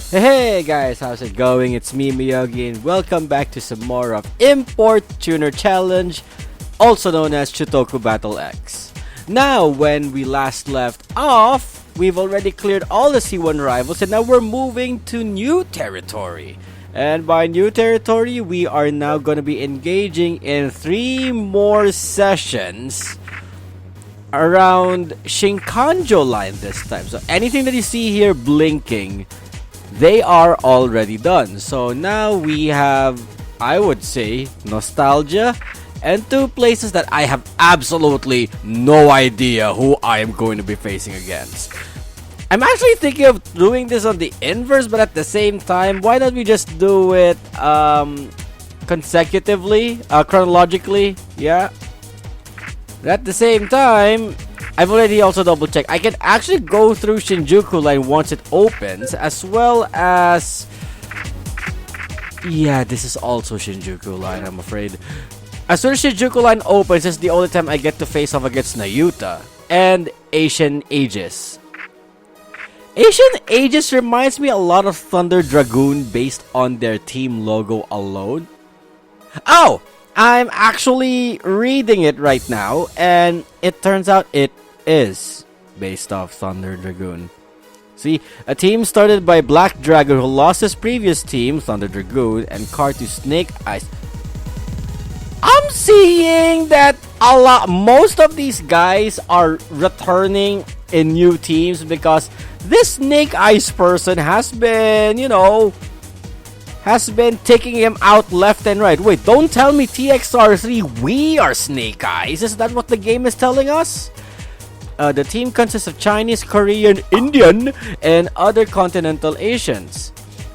Hey guys, how's it going? It's me, Miyogi, and welcome back to some more of Import Tuner Challenge, also known as Shutokou Battle X. Now, when we last left off, we've already cleared all the C1 rivals, and now we're moving to new territory. And by new territory, we are now going to be engaging in 3 more sessions around Shinkanjo line this time. So anything that you see here blinking, they are already done. So now we have, I would say, nostalgia and 2 places that I have absolutely no idea who I am going to be facing against. I'm actually thinking of doing this on the inverse, but at the same time, why don't we just do it consecutively, chronologically? Yeah. But at the same time, I've already also double checked. I can actually go through Shinjuku line once it opens, as well as... Yeah, this is also Shinjuku line, I'm afraid. As soon as Shinjuku line opens, this is the only time I get to face off against Nayuta and Asian Aegis. Asian Aegis reminds me a lot of Thunder Dragoon based on their team logo alone. Oh! I'm actually reading it right now, and it turns out it is based off Thunder Dragoon. See, a team started by Black Dragon who lost his previous team, Thunder Dragoon, and car to Snake Eyes. I'm seeing that most of these guys are returning in new teams because this Snake Eyes person has been, has been taking him out left and right. Wait, don't tell me TXR3, we are Snake Eyes. Is that what the game is telling us? The team consists of Chinese, Korean, Indian, and other continental Asians.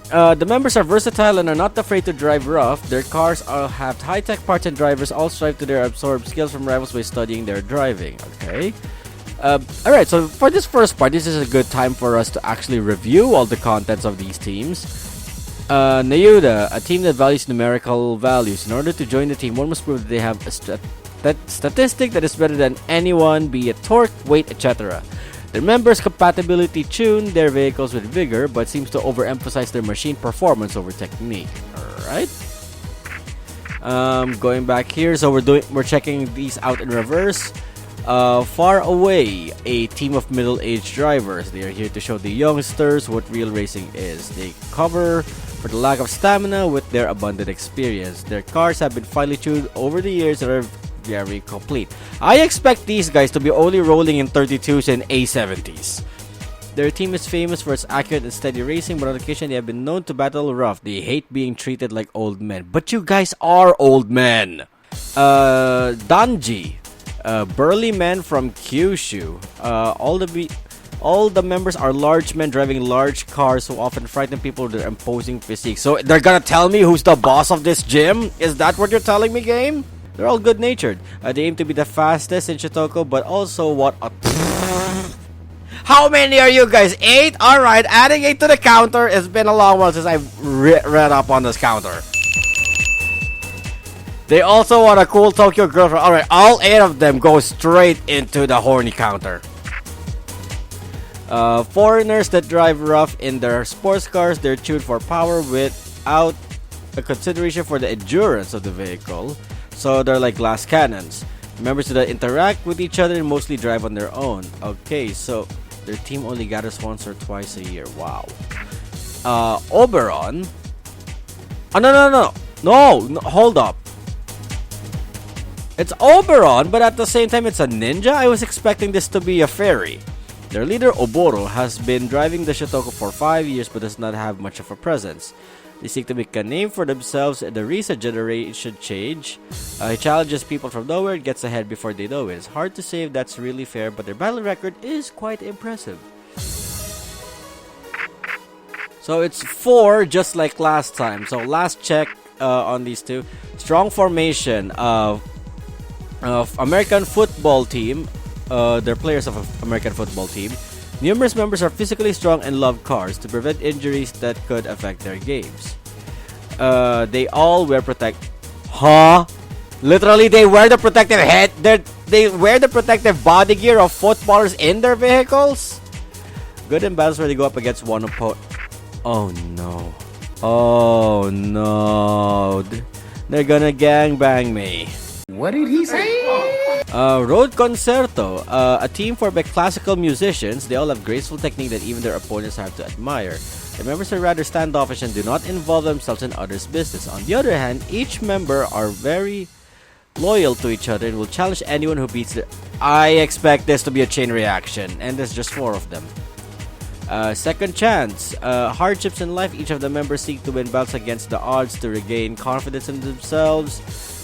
The members are versatile and are not afraid to drive rough. Their cars have high-tech parts, and drivers all strive to absorb skills from rivals by studying their driving. Okay. Alright, so for this first part, this is a good time for us to actually review all the contents of these teams. Nayuta, a team that values numerical values. In order to join the team, one must prove that they have a statistic that is better than anyone, be it torque, weight, etc. Their members compatibility tune their vehicles with vigor, but seems to overemphasize their machine performance over technique. Alright. Going back here, so we're checking these out in reverse. Far Away, a team of middle-aged drivers. They are here to show the youngsters what real racing is. They cover for the lack of stamina with their abundant experience. Their cars have been finely tuned over the years and are very complete. I expect these guys to be only rolling in 32s and A70s. Their team is famous for its accurate and steady racing, but on occasion they have been known to battle rough. They hate being treated like old men. But you guys are old men! Danji, burly men from Kyushu. All the members are large men driving large cars who often frighten people with their imposing physique. So they're gonna tell me who's the boss of this gym? Is that what you're telling me, game? They're all good-natured. They aim to be the fastest in Shutokou, but also what a... How many are you guys? 8? Alright, adding 8 to the counter. It's been a long while since I've read up on this counter. They also want a cool Tokyo girlfriend. Alright, all 8 of them go straight into the horny counter. Foreigners that drive rough in their sports cars. They're tuned for power without a consideration for the endurance of the vehicle. So they're like glass cannons. Members that interact with each other and mostly drive on their own. Okay, so their team only gathers once or twice a year. Wow. Oberon. Oh, no, hold up. It's Oberon, but at the same time it's a ninja? I was expecting this to be a fairy. Their leader, Oboro, has been driving the Shutokou for 5 years but does not have much of a presence. They seek to make a name for themselves in the recent generation change. He challenges people from nowhere and gets ahead before they know it. It's hard to say if that's really fair, but their battle record is quite impressive. So it's 4 just like last time. So last check on these two. Strong formation of American football team. They're players of an American football team. Numerous members are physically strong and love cars to prevent injuries that could affect their games. They all wear Literally, they wear the protective they wear the protective body gear of footballers in their vehicles? Good in battles where they go up against one opponent. Oh no. Oh no. They're gonna gangbang me. What did he say? Road Concerto, a team for classical musicians. They all have graceful technique that even their opponents have to admire. The members are rather standoffish and do not involve themselves in others' business. On the other hand, each member are very loyal to each other and will challenge anyone who beats their... I expect this to be a chain reaction, and there's just 4 of them. Second chance. Hardships in life. Each of the members seek to win battles against the odds to regain confidence in themselves.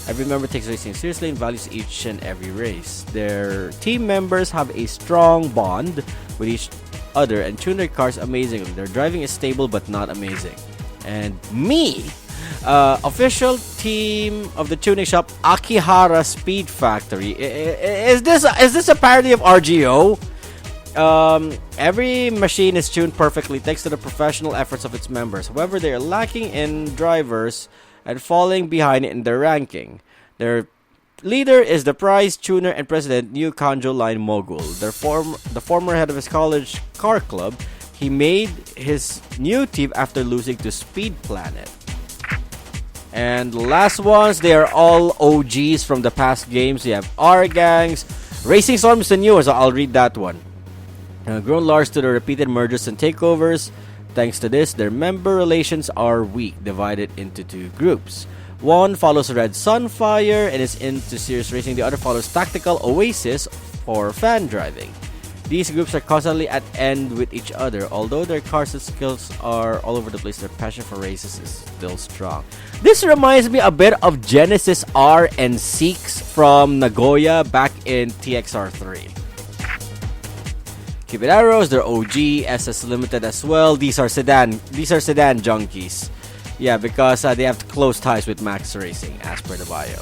Every member takes racing seriously and values each and every race. Their team members have a strong bond with each other and tune their cars amazingly. Their driving is stable but not amazing. And me, official team of the tuning shop, Akihara Speed Factory. Is this a parody of RGO? Every machine is tuned perfectly thanks to the professional efforts of its members. However, they are lacking in drivers and falling behind in their ranking. Their leader is the prize tuner and president New Kanjo Line Mogul. The former head of his college car club. He made his new team after losing to Speed Planet. And the last ones, they are all OGs from the past games. We have R-Gangs. Racing Storm is the newest, so I'll read that one. Grown large to the repeated mergers and takeovers. Thanks to this, their member relations are weak, divided into 2 groups. One follows Red Sunfire and is into serious racing. The other follows Tactical Oasis for fan driving. These groups are constantly at end with each other. Although their cars and skills are all over the place, their passion for races is still strong. This reminds me a bit of Genesis R and Seeks from Nagoya back in TXR3. Cupid Arrows, they're OG, SS Limited as well. These are sedan junkies. Yeah, because they have close ties with Max Racing, as per the bio.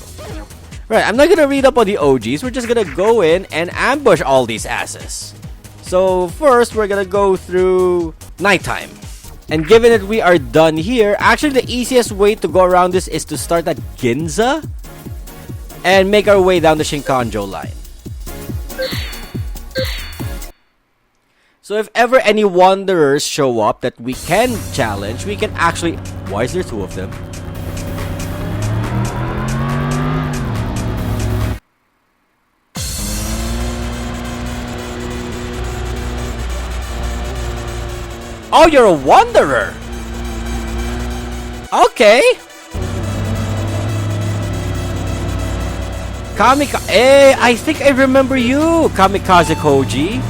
Right, I'm not gonna read up on the OGs. We're just gonna go in and ambush all these asses. So first, we're gonna go through nighttime. And given that we are done here, actually the easiest way to go around this is to start at Ginza and make our way down the Shinkanjo line. So if ever any wanderers show up that we can challenge, we can actually... Why is there 2 of them? Oh, you're a wanderer! Okay! Kamikaze... Hey, I think I remember you, Kamikaze Koji.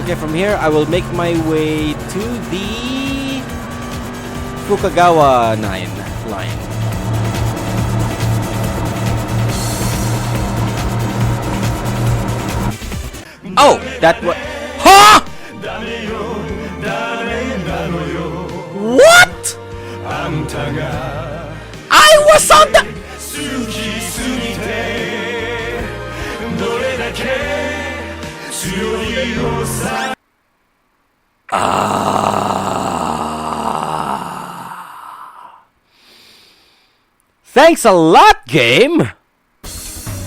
Okay, from here, I will make my way to the Fukagawa line. Oh, that was... Huh? What? I was on the... Thanks a lot, game!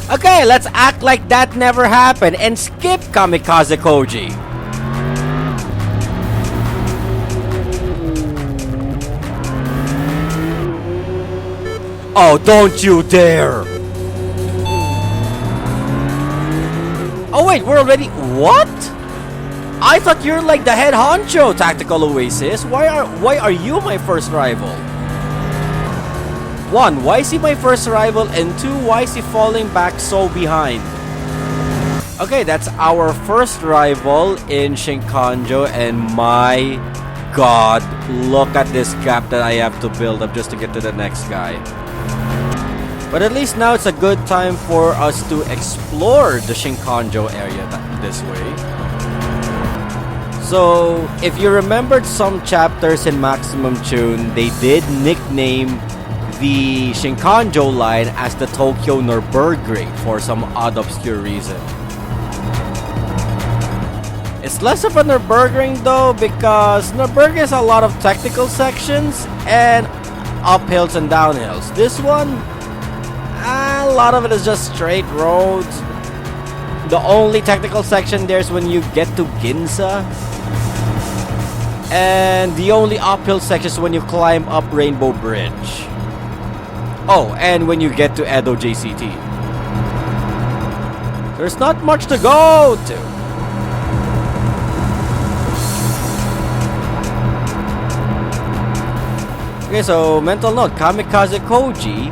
Okay, let's act like that never happened and skip Kamikaze Koji. Oh, don't you dare! Oh wait, we're already... What? I thought you're like the head honcho, Tactical Oasis. Why are you my first rival? 1. Why is he my first rival? And 2. Why is he falling back so behind? Okay, that's our first rival in Shinkanjo, and my god, look at this gap that I have to build up just to get to the next guy. But at least now it's a good time for us to explore the Shinkanjo area this way. So, if you remembered some chapters in Maximum Tune, they did nickname the Shinkanjo line as the Tokyo Nürburgring for some odd obscure reason. It's less of a Nürburgring though, because Nürburgring has a lot of technical sections, and uphills and downhills. This one, a lot of it is just straight roads. The only technical section there is when you get to Ginza. And the only uphill section is when you climb up Rainbow Bridge. Oh, and when you get to Edo JCT. There's not much to go to. Okay, so mental note, Kamikaze Koji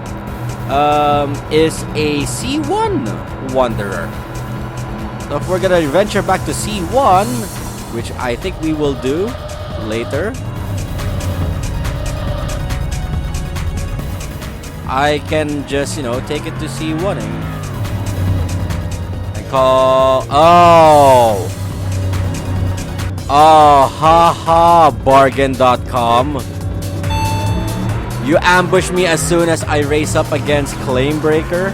is a C1 wanderer. So if we're gonna venture back to C1, which I think we will do later, I can just, you know, take it to C1 and call... haha, bargain.com. You ambush me as soon as I race up against Claimbreaker.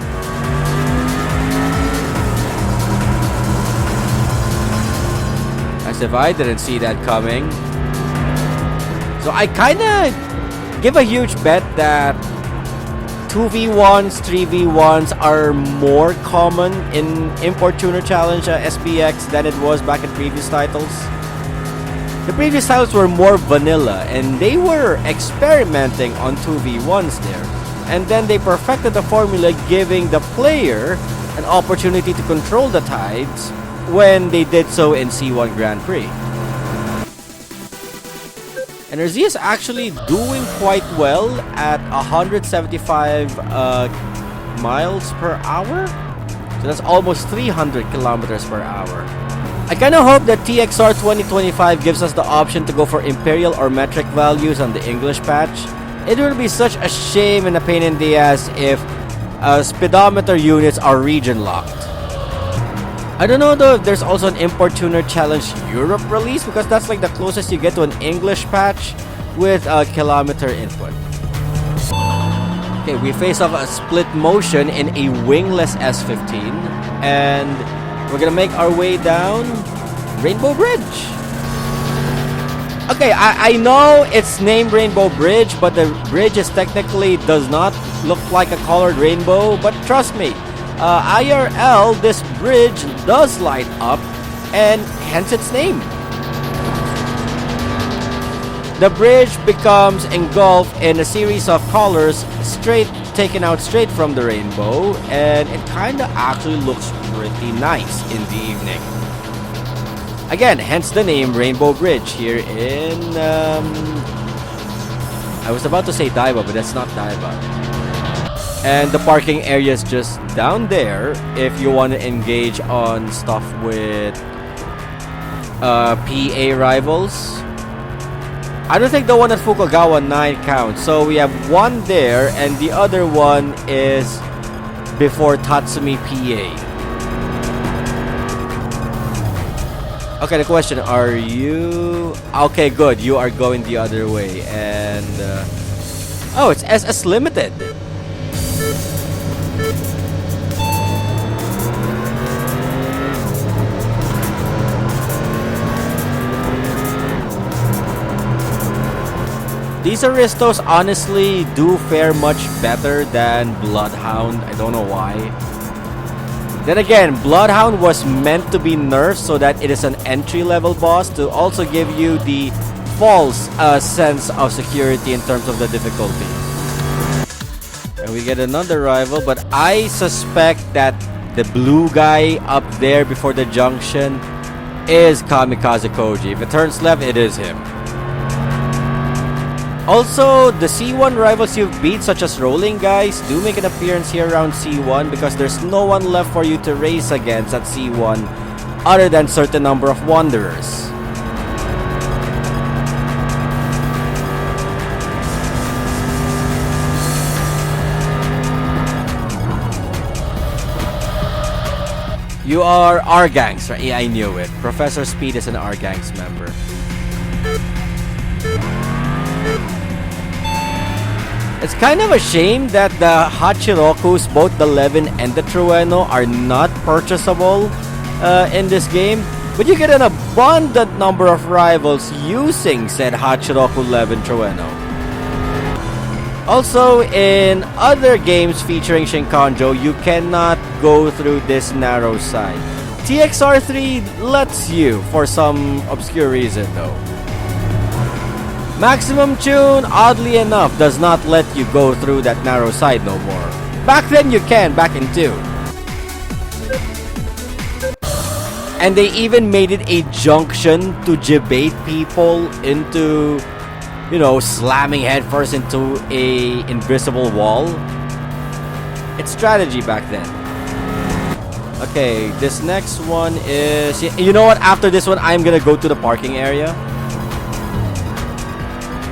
As if I didn't see that coming. So I kinda give a huge bet that 2v1s, 3v1s are more common in Import Tuner Challenge SPX than it was back in previous titles. The previous titles were more vanilla and they were experimenting on 2v1s there. And then they perfected the formula, giving the player an opportunity to control the tides when they did so in C1 Grand Prix. And Rzee is actually doing quite well at 175 miles per hour. So that's almost 300 kilometers per hour. I kinda hope that TXR 2025 gives us the option to go for imperial or metric values on the English patch. It will be such a shame and a pain in the ass if speedometer units are region locked. I don't know though if there's also an Import Tuner Challenge Europe release, because that's like the closest you get to an English patch with a kilometer input. Okay, we face off a split motion in a wingless S15, and we're gonna make our way down Rainbow Bridge. Okay, I know it's named Rainbow Bridge, but the bridge is technically does not look like a colored rainbow. But trust me, IRL, this bridge does light up, and hence its name. The bridge becomes engulfed in a series of colors taken out straight from the rainbow, and it kinda actually looks pretty nice in the evening. Again, hence the name Rainbow Bridge here in I was about to say Daiba, but that's not Daiba. And the parking area is just down there if you want to engage on stuff with PA rivals. I don't think the one at Fukugawa 9 counts. So we have one there, and the other one is before Tatsumi PA. Okay, the question, are you... Okay, good. You are going the other way. And... oh, it's SS Limited. These Aristos honestly do fare much better than Bloodhound. I don't know why. Then again, Bloodhound was meant to be nerfed so that it is an entry-level boss to also give you the false sense of security in terms of the difficulty. And we get another rival, but I suspect that the blue guy up there before the junction is Kamikaze Koji. If it turns left, it is him. Also, the C1 rivals you've beat, such as Rolling Guys, do make an appearance here around C1 because there's no one left for you to race against at C1 other than certain number of Wanderers. You are R-Gangs, right? Yeah, I knew it. Professor Speed is an R-Gangs member. It's kind of a shame that the Hachirokus, both the Levin and the Trueno, are not purchasable in this game. But you get an abundant number of rivals using said Hachiroku, Levin, Trueno. Also, in other games featuring Shinkanjo, you cannot go through this narrow side. TXR3 lets you for some obscure reason though. Maximum Tune, oddly enough, does not let you go through that narrow side no more. Back then you can, back in 2. And they even made it a junction to debate people into, you know, slamming headfirst into a invisible wall. It's strategy back then. Okay, this next one is... You know what? After this one, I'm gonna go to the parking area.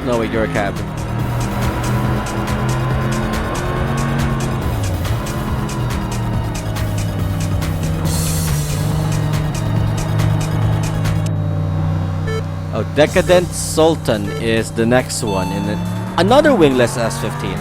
No, wait, you're a cab. Oh, Decadent Sultan is the next one in another wingless S15.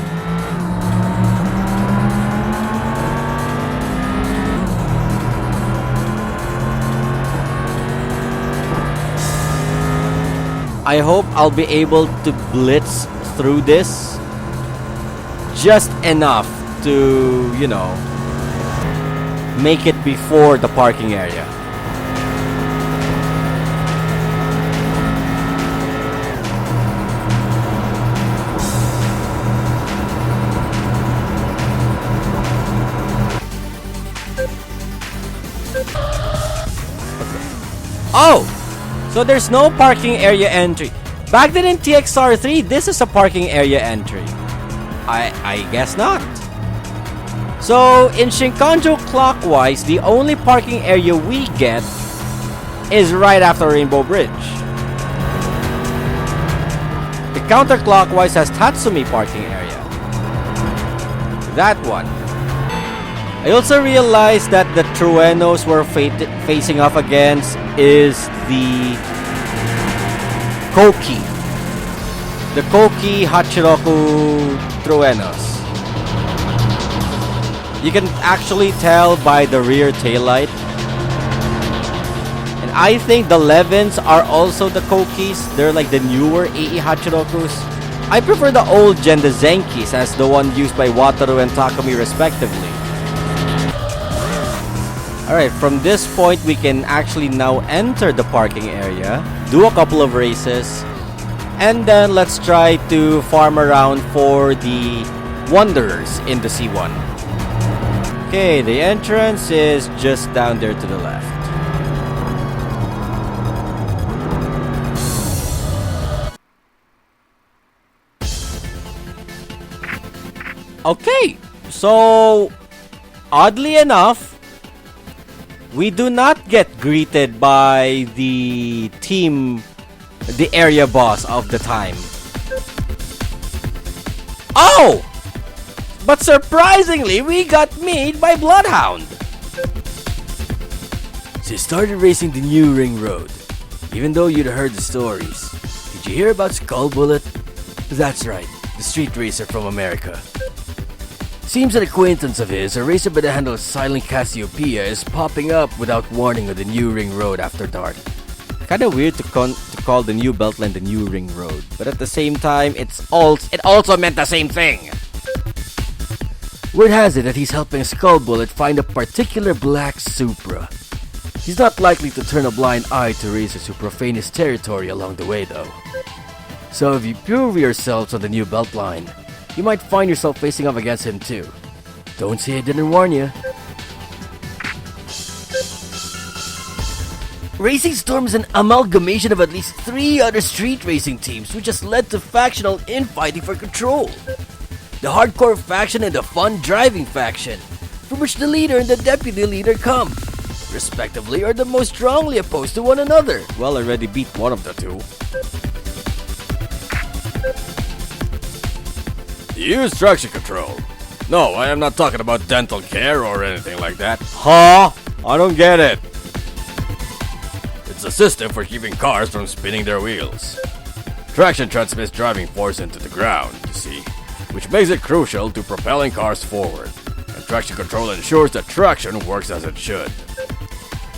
I hope I'll be able to blitz through this just enough to, you know, make it before the parking area. Oh! So there's no parking area entry. Back then in TXR3, this is a parking area entry. I guess not. So in Shinkanjo clockwise, the only parking area we get is right after Rainbow Bridge. The counterclockwise has Tatsumi parking area. That one. I also realized that the Truenos we're facing off against is the Koki. The Koki Hachiroku Truenos. You can actually tell by the rear taillight. And I think the Levins are also the Kokis. They're like the newer AE Hachirokus. I prefer the old gen, the Zenkis, as the one used by Wataru and Takumi respectively. Alright, from this point we can actually now enter the parking area, do a couple of races, and then let's try to farm around for the Wanderers in the C1. Okay, the entrance is just down there to the left. Okay, so oddly enough, we do not get greeted by the team, the area boss of the time. Oh! But surprisingly, we got made by Bloodhound. She started racing the new ring road. Even though you'd heard the stories. Did you hear about Skull Bullet? That's right, the street racer from America. Seems an acquaintance of his, a racer by the handle of Silent Cassiopeia, is popping up without warning on the new ring road after dark. Kinda weird to call the new Beltline the new ring road, but at the same time, it also meant the same thing. Word has it that he's helping Skull Bullet find a particular black Supra. He's not likely to turn a blind eye to racers who profane his territory along the way though. So if you prove yourselves on the new Beltline, you might find yourself facing off against him too. Don't say I didn't warn you. Racing Storm is an amalgamation of at least 3 other street racing teams, which has led to factional infighting for control. The hardcore faction and the fun driving faction, from which the leader and the deputy leader come, respectively, are the most strongly opposed to one another. Well, I already beat one of the two. Use traction control. No, I am not talking about dental care or anything like that. Huh? I don't get it. It's a system for keeping cars from spinning their wheels. Traction transmits driving force into the ground, you see, which makes it crucial to propelling cars forward. And traction control ensures that traction works as it should.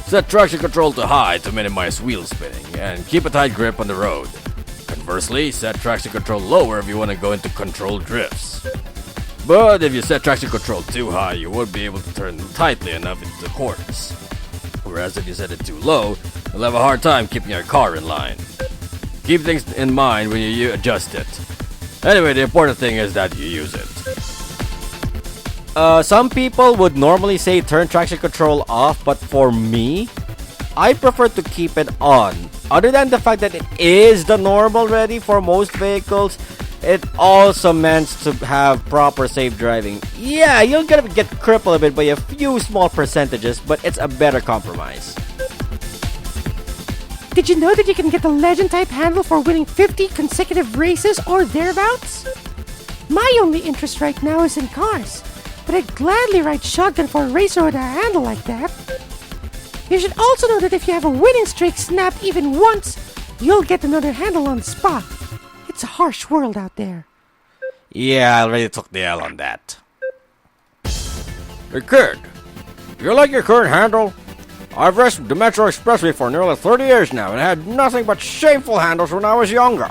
Set traction control to high to minimize wheel spinning and keep a tight grip on the road. Conversely, set traction control lower if you want to go into controlled drifts. But if you set traction control too high, you won't be able to turn tightly enough into the corners. Whereas if you set it too low, you'll have a hard time keeping your car in line. Keep things in mind when you adjust it. Anyway, the important thing is that you use it. Some people would normally say turn traction control off, but for me, I prefer to keep it on. Other than the fact that it is the norm already for most vehicles, it also meant to have proper safe driving. Yeah, you're gonna get crippled a bit by a few small percentages, but it's a better compromise. Did you know that you can get the legend type handle for winning 50 consecutive races or thereabouts? My only interest right now is in cars, but I'd gladly ride shotgun for a racer with a handle like that. You should also know that if you have a winning streak snap even once, you'll get another handle on the spot. It's a harsh world out there. Yeah, I already took the L on that. Hey kid, you like your current handle? I've raced the Metro Expressway for nearly 30 years now and had nothing but shameful handles when I was younger.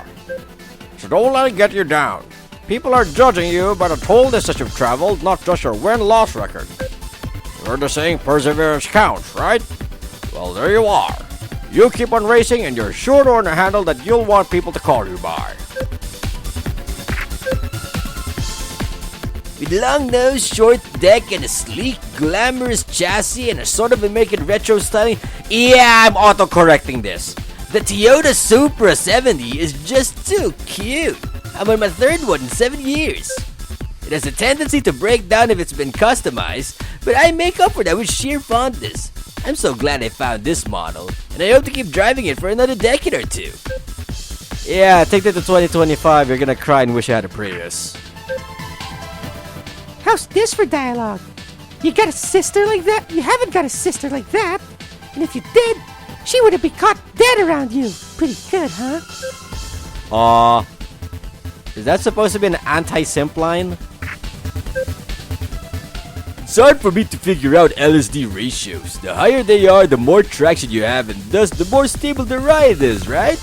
So don't let it get you down. People are judging you by the toll distance you've traveled, not just your win-loss record. You heard the saying, perseverance counts, right? Well, there you are. You keep on racing and you're sure to earn a handle that you'll want people to call you by. With long nose, short deck, and a sleek, glamorous chassis and a sort of American retro styling, yeah, I'm auto-correcting this. The Toyota Supra 70 is just too cute. I'm on my third one in 7 years. It has a tendency to break down if it's been customized, but I make up for that with sheer fondness. I'm so glad I found this model, and I hope to keep driving it for another decade or two. Yeah, take that to 2025, you're gonna cry and wish you had a Prius. How's this for dialogue? You got a sister like that? You haven't got a sister like that. And if you did, she would have been caught dead around you. Pretty good, huh? Is that supposed to be an anti-simp line? It's hard for me to figure out LSD ratios. The higher they are, the more traction you have, and thus the more stable the ride is, right?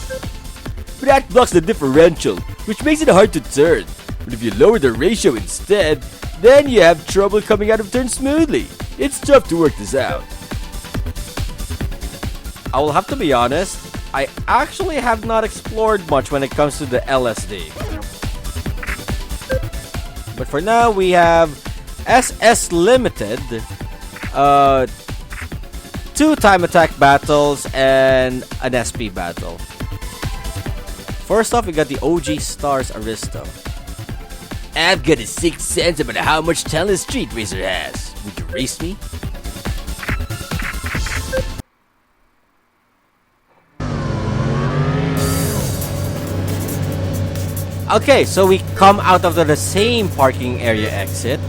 But that blocks the differential, which makes it hard to turn. But if you lower the ratio instead, then you have trouble coming out of turns smoothly. It's tough to work this out. I will have to be honest, I actually have not explored much when it comes to the LSD. But for now, we have SS Limited, 2 time attack battles, and an SP battle. First off, we got the OG Stars Aristo. I've got a sixth sense about how much talent a street racer has. Would you race me? Okay, so we come out of the same parking area exit.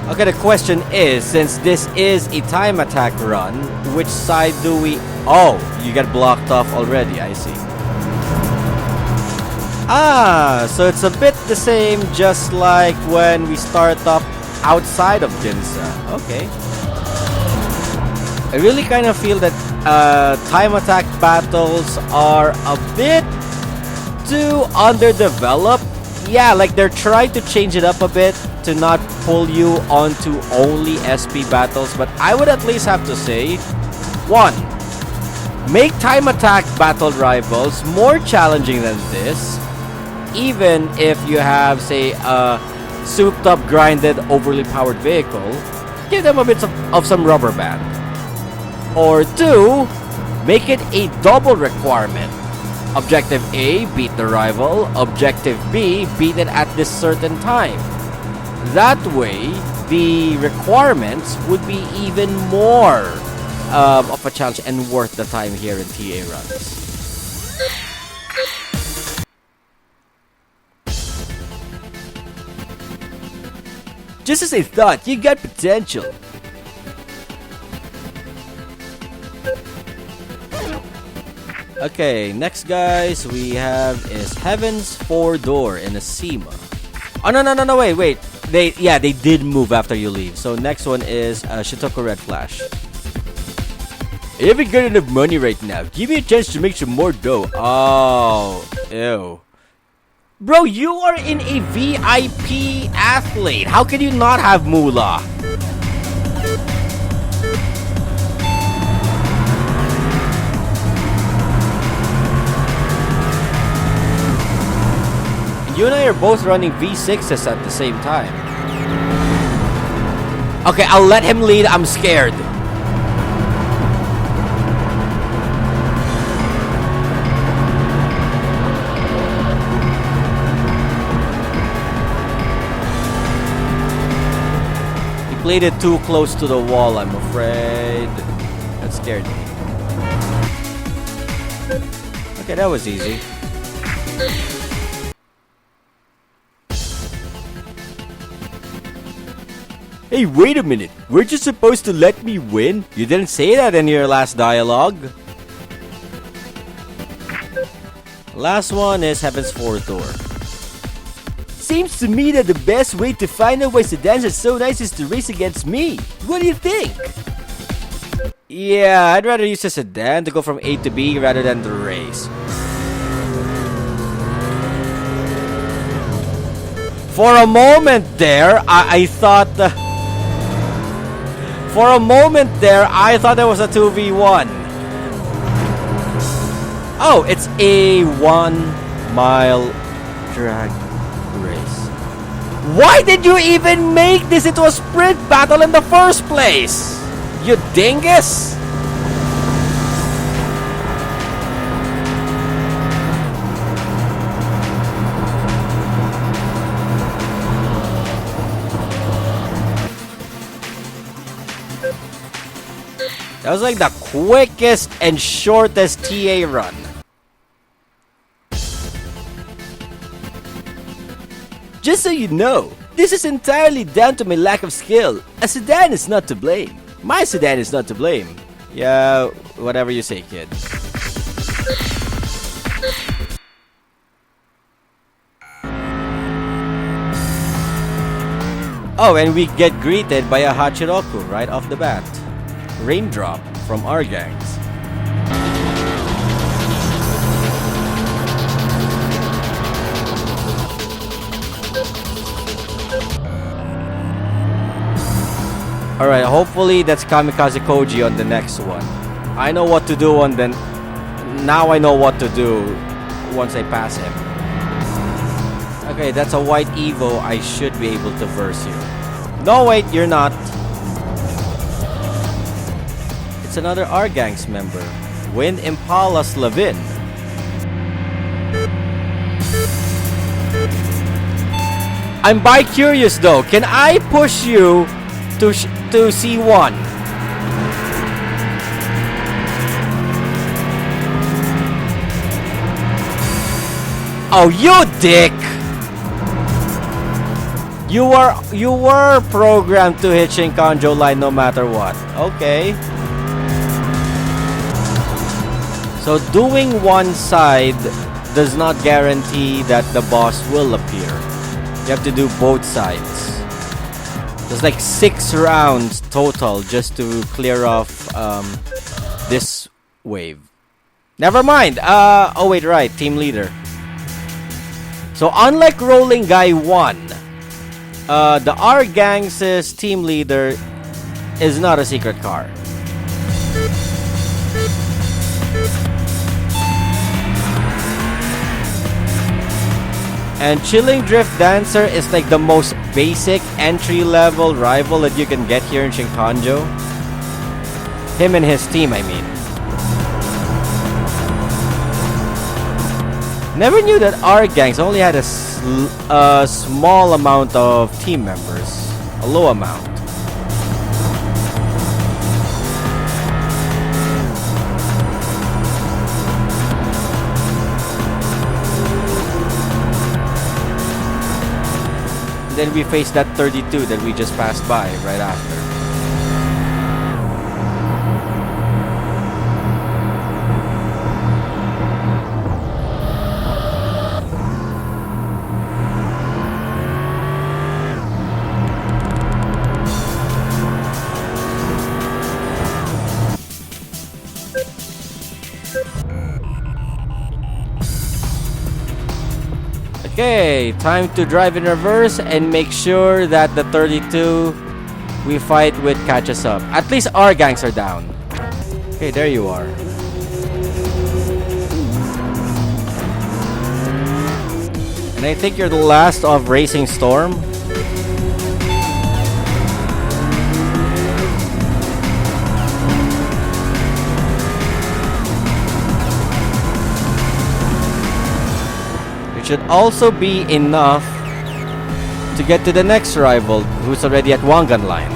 Okay, the question is, since this is a time attack run, which side do we... Oh, you get blocked off already, I see. So it's a bit the same, just like when we start up outside of Ginza. Okay. I really kind of feel that time attack battles are a bit too underdeveloped. Yeah, like they're trying to change it up a bit to not pull you onto only SP battles, but I would at least have to say, 1. Make time attack battle rivals more challenging than this. Even if you have, say, a souped up, grinded, overly powered vehicle, give them a bit of some rubber band. Or 2, make it a double requirement. Objective A, beat the rival. Objective B, beat it at this certain time. That way, the requirements would be even more of a challenge and worth the time here in TA runs. Just as I thought, you got potential. Okay, next guys we have is Heaven's 4-door in a SEMA. Oh no, wait. They did move after you leave. So next one is Shutokou Red Flash. I haven't got enough money right now. Give me a chance to make some more dough. Oh, ew. Bro, you are in a VIP athlete. How can you not have moolah? You and I are both running V6s at the same time. Okay, I'll let him lead. I'm scared. He played it too close to the wall, I'm afraid. That scared me. Okay, that was easy. Hey, wait a minute. Weren't you supposed to let me win? You didn't say that in your last dialogue. Last one is Heaven's Fourth Door. Seems to me that the best way to find out why sedans are so nice is to race against me. What do you think? Yeah, I'd rather use a sedan to go from A to B rather than to race. For a moment there, I thought... For a moment there, I thought there was a 2v1. Oh, it's a 1-mile drag race. Why did you even make this into a sprint battle in the first place? You dingus! That was like the quickest and shortest TA run. Just so you know, this is entirely down to my lack of skill. A sedan is not to blame. My sedan is not to blame. Yeah, whatever you say, kid. Oh, and we get greeted by a Hachiroku right off the bat. Raindrop from our gangs. Alright, hopefully that's Kamikaze Koji on the next one. I know what to do on the... Now I know what to do once I pass him. Okay, that's a white Evo. I should be able to verse you. No, wait, you're not. It's another R Gangs member, Wind Impala Slavin. I'm bi-curious though. Can I push you to C1? Oh, you dick! You were programmed to hit Shinkanjo line no matter what. Okay. So doing one side does not guarantee that the boss will appear. You have to do both sides. There's like 6 rounds total just to clear off this wave. Never mind. Oh wait, right. Team leader. So unlike Rolling Guy 1, the R Gangs' team leader is not a secret car. And Chilling Drift Dancer is like the most basic entry-level rival that you can get here in Shinkanjo. Him and his team, I mean. Never knew that R Gangs only had a small amount of team members. A low amount. Then we face that 32 that we just passed by right after. Okay, time to drive in reverse and make sure that the 32 we fight with catches up. At least our gangs are down. Okay, there you are. And I think you're the last of Racing Storm. It should also be enough to get to the next rival, who's already at Wangan line.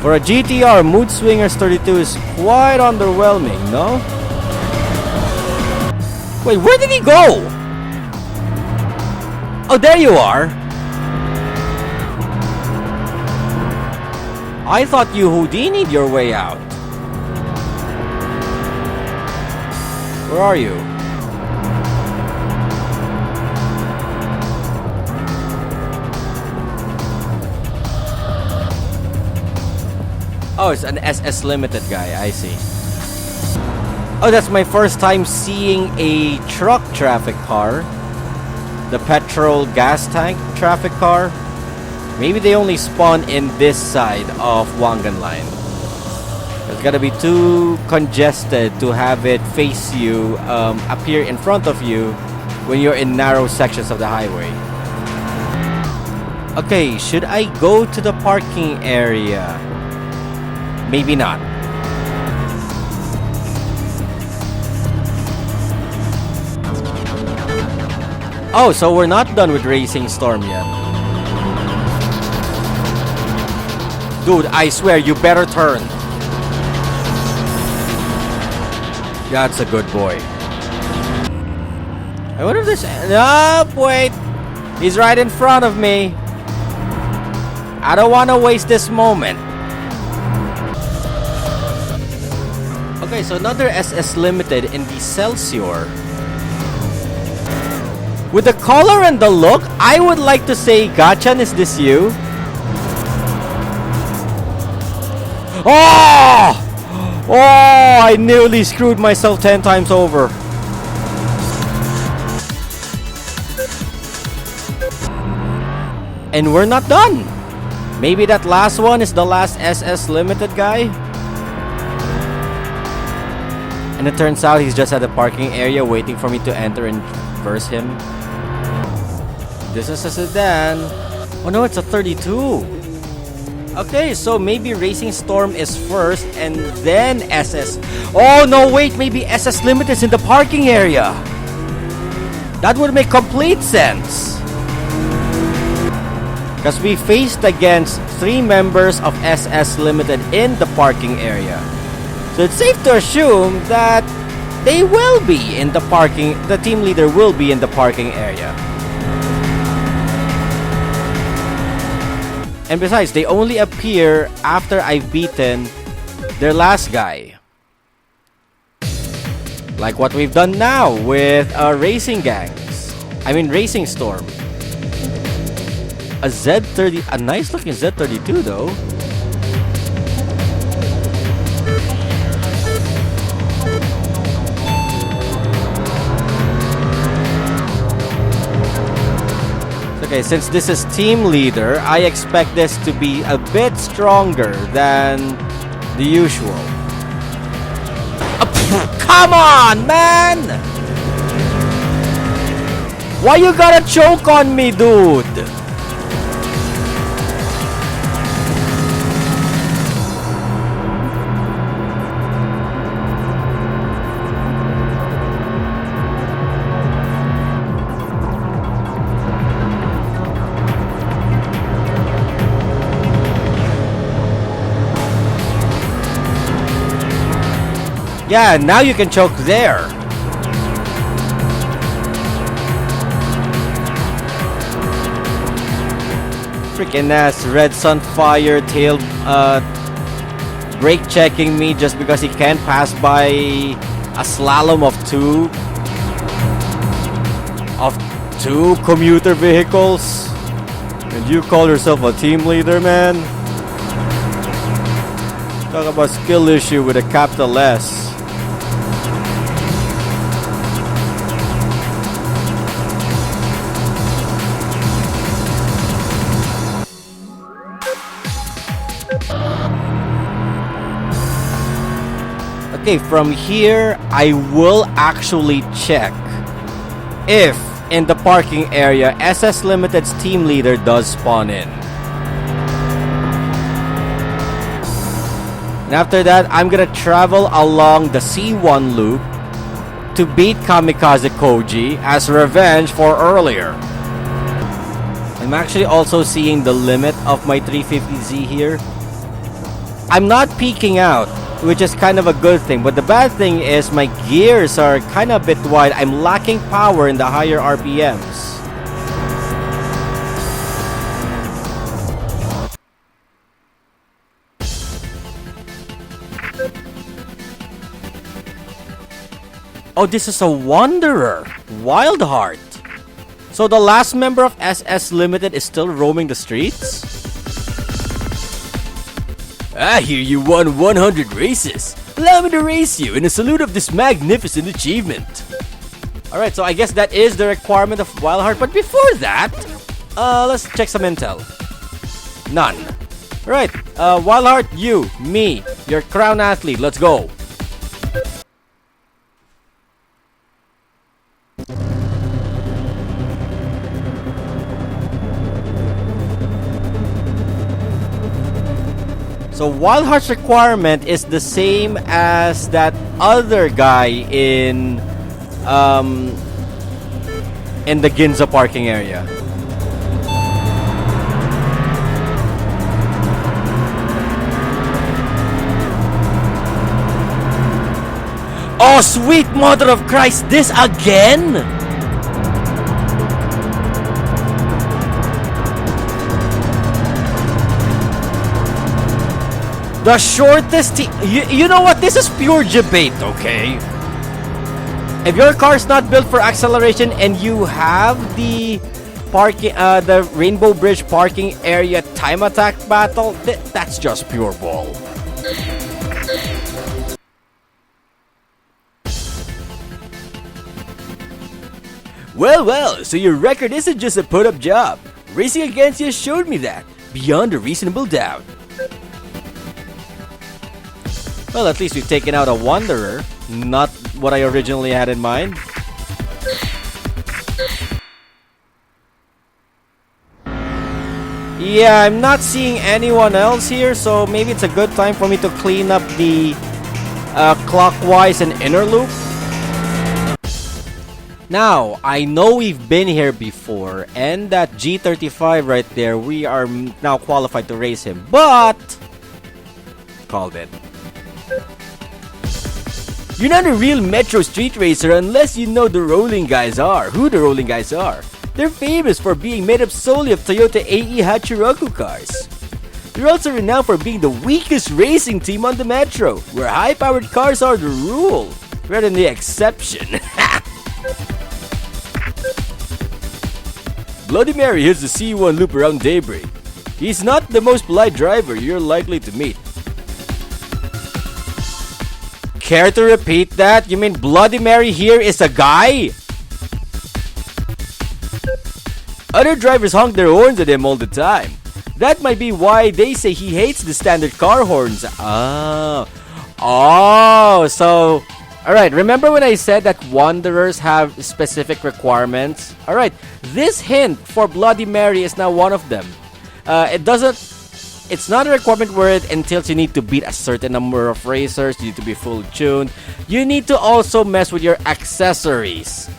For a GTR, Mood Swingers 32 is quite underwhelming, no? Wait, where did he go? Oh, there you are. I thought you Houdini'd your way out. Where are you? Oh, it's an SS Limited guy, I see. Oh, that's my first time seeing a truck traffic car. The petrol gas tank traffic car. Maybe they only spawn in this side of Wangan line. It's gotta be too congested to have it face you, appear in front of you when you're in narrow sections of the highway. Okay, should I go to the parking area? Maybe not. Oh, so we're not done with Racing Storm yet. Dude, I swear, you better turn. That's a good boy. I wonder if this... Oh, wait. He's right in front of me. I don't want to waste this moment. Okay, so another SS Limited in the Celsior. With the color and the look, I would like to say, Gachan, is this you? Oh! Oh, I nearly screwed myself 10 times over. And we're not done. Maybe that last one is the last SS Limited guy? And it turns out he's just at the parking area waiting for me to enter and verse him. This is a sedan. Oh no, it's a 32. Okay, so maybe Racing Storm is first and then SS. Oh no, wait, maybe SS Limited is in the parking area. That would make complete sense. Because we faced against 3 members of SS Limited in the parking area. So it's safe to assume that they will be in the parking, the team leader will be in the parking area. And besides, they only appear after I've beaten their last guy. Like what we've done now with Racing Gangs. I mean Racing Storm. A Z30, a nice looking Z32 though. Okay, since this is team leader, I expect this to be a bit stronger than the usual. Come on, man! Why you gotta choke on me, dude? Yeah, now you can choke there. Freaking ass Red Sunfire tail brake checking me just because he can't pass by a slalom of two commuter vehicles. And you call yourself a team leader, man? Talk about skill issue with a capital S. Okay, from here, I will actually check if in the parking area, SS Limited's team leader does spawn in. And after that, I'm gonna travel along the C1 loop to beat Kamikaze Koji as revenge for earlier. I'm actually also seeing the limit of my 350Z here. I'm not peeking out, which is kind of a good thing, but the bad thing is my gears are kind of a bit wide. I'm lacking power in the higher RPMs. Oh, this is a Wanderer, Wildheart. So the last member of SS Limited is still roaming the streets? I hear you won 100 races. Allow me to race you in a salute of this magnificent achievement. Alright, so I guess that is the requirement of Wildheart. But before that, let's check some intel. None. Alright, Wildheart, you, me, your crown athlete, let's go. So Wildheart's requirement is the same as that other guy in the Ginza parking area. Oh, sweet mother of Christ, this again? The shortest you know what? This is pure debate, okay? If your car's not built for acceleration and you have the parking, the Rainbow Bridge parking area time attack battle, that's just pure ball. Well, so your record isn't just a put-up job. Racing against you showed me that, beyond a reasonable doubt. Well, at least we've taken out a Wanderer, not what I originally had in mind. Yeah, I'm not seeing anyone else here, so maybe it's a good time for me to clean up the clockwise and inner loop. Now, I know we've been here before, and that G35 right there, we are now qualified to race him, but... called it. You're not a real Metro Street Racer unless you know the Rolling Guys are. Who the Rolling Guys are? They're famous for being made up solely of Toyota AE Hachiroku cars. They're also renowned for being the weakest racing team on the Metro, where high-powered cars are the rule, rather than the exception. Bloody Mary hits the C1 loop around daybreak. He's not the most polite driver you're likely to meet. Care to repeat that? You mean Bloody Mary here is a guy? Other drivers honk their horns at him all the time. That might be why they say he hates the standard car horns. So... Alright, remember when I said that Wanderers have specific requirements? Alright, this hint for Bloody Mary is now one of them. It's not a requirement where it entails you need to beat a certain number of racers, you need to be full tuned. You need to also mess with your accessories.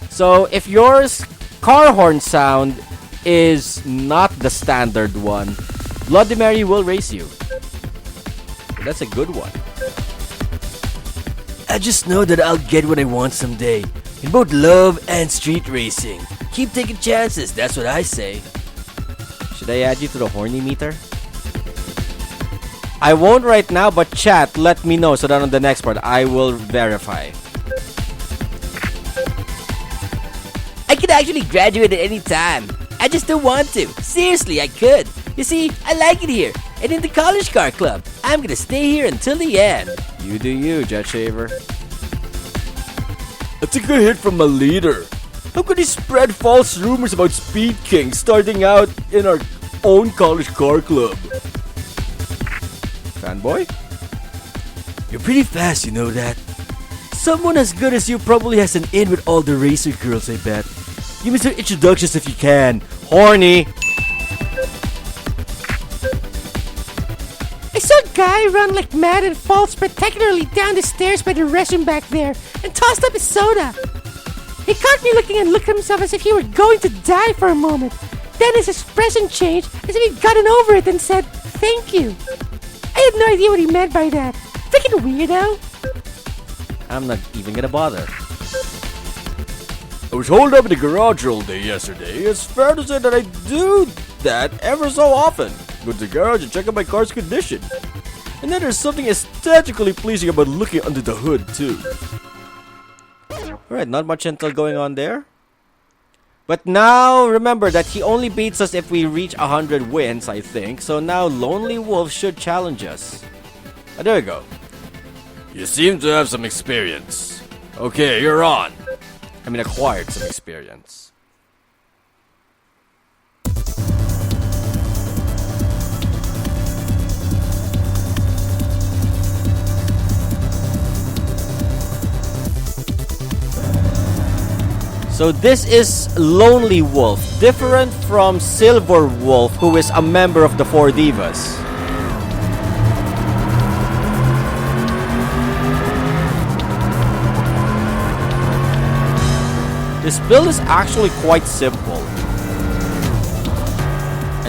So if your car horn sound is not the standard one, Bloody Mary will race you. That's a good one. I just know that I'll get what I want someday, in both love and street racing. Keep taking chances, that's what I say. Should I add you to the horny meter? I won't right now, but chat, let me know so that on the next part, I will verify. I could actually graduate at any time. I just don't want to. Seriously, I could. You see, I like it here. And in the college car club, I'm gonna stay here until the end. You do you, Jet Shaver. That's a good hit from my leader. How could he spread false rumors about Speed King starting out in our own college car club? Fanboy? You're pretty fast, you know that? Someone as good as you probably has an in with all the racer girls, I bet. Give me some introductions if you can. Horny! I saw a guy run like mad and fall spectacularly down the stairs by the restroom back there and tossed up his soda. He caught me looking and looked at himself as if he were going to die for a moment. Then his expression changed as if he'd gotten over it and said, "Thank you." I had no idea what he meant by that. Freaking weirdo. I'm not even gonna bother. I was holed up in the garage all day yesterday. It's fair to say that I do that ever so often. Go to the garage and check out my car's condition. And then there's something aesthetically pleasing about looking under the hood too. Alright, not much intel going on there. But now, remember that he only beats us if we reach 100 wins, I think. So now Lonely Wolf should challenge us. Oh, there we go. You seem to have some experience. Okay, you're on. I mean, acquired some experience. So this is Lonely Wolf, different from Silver Wolf, who is a member of the Four Divas. This build is actually quite simple.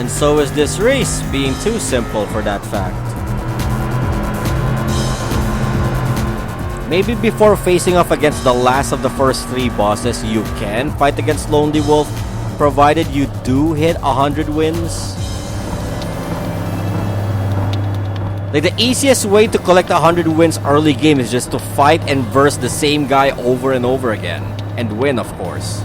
And so is this race being too simple for that fact. Maybe before facing off against the last of the first 3 bosses, you can fight against Lonely Wolf, provided you do hit 100 wins. Like, the easiest way to collect 100 wins early game is just to fight and verse the same guy over and over again. And win, of course.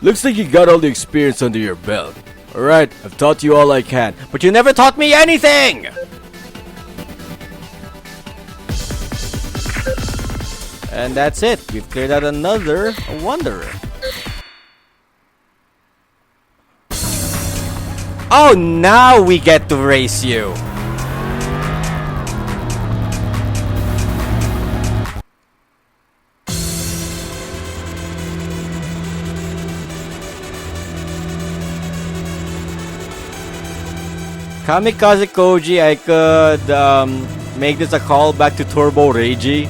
Looks like you got all the experience under your belt. Alright, I've taught you all I can, but you never taught me anything! And that's it. We've cleared out another Wanderer. Oh, now we get to race you! Kamikaze Koji, I could make this a callback to Turbo Reiji.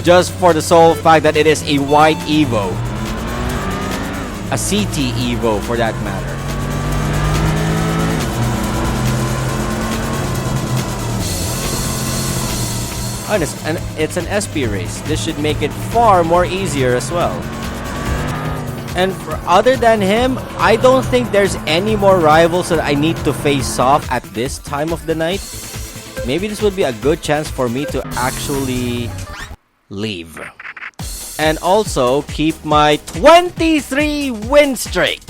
Just for the sole fact that it is a white Evo. A CT Evo for that matter. And it's an SP race. This should make it far more easier as well. And other than him, I don't think there's any more rivals that I need to face off at this time of the night. Maybe this would be a good chance for me to actually leave. And also keep my 23 win streak.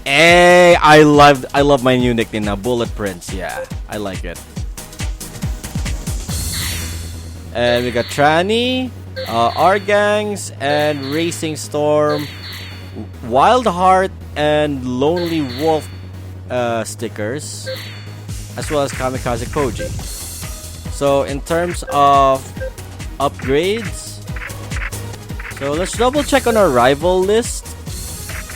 I love my new nickname now, Bullet Prince. Yeah, I like it. And we got Tranny, Argangs, and Racing Storm, Wild Heart, and Lonely Wolf stickers, as well as Kamikaze Koji. So in terms of upgrades, so let's double check on our rival list.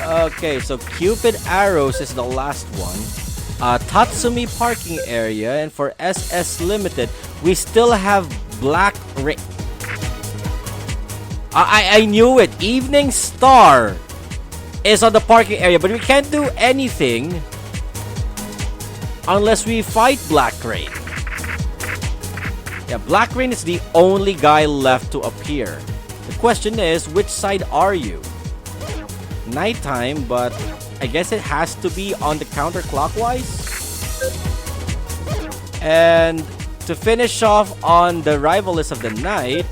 Okay, so Cupid Arrows is the last one. Tatsumi Parking Area, and for SS Limited, we still have Black Ring. I knew it. Evening Star is on the parking area, but we can't do anything unless we fight Black Rain. Yeah, Black Rain is the only guy left to appear. The question is, which side are you? Nighttime, but I guess it has to be on the counterclockwise. And to finish off on the rival list of the night,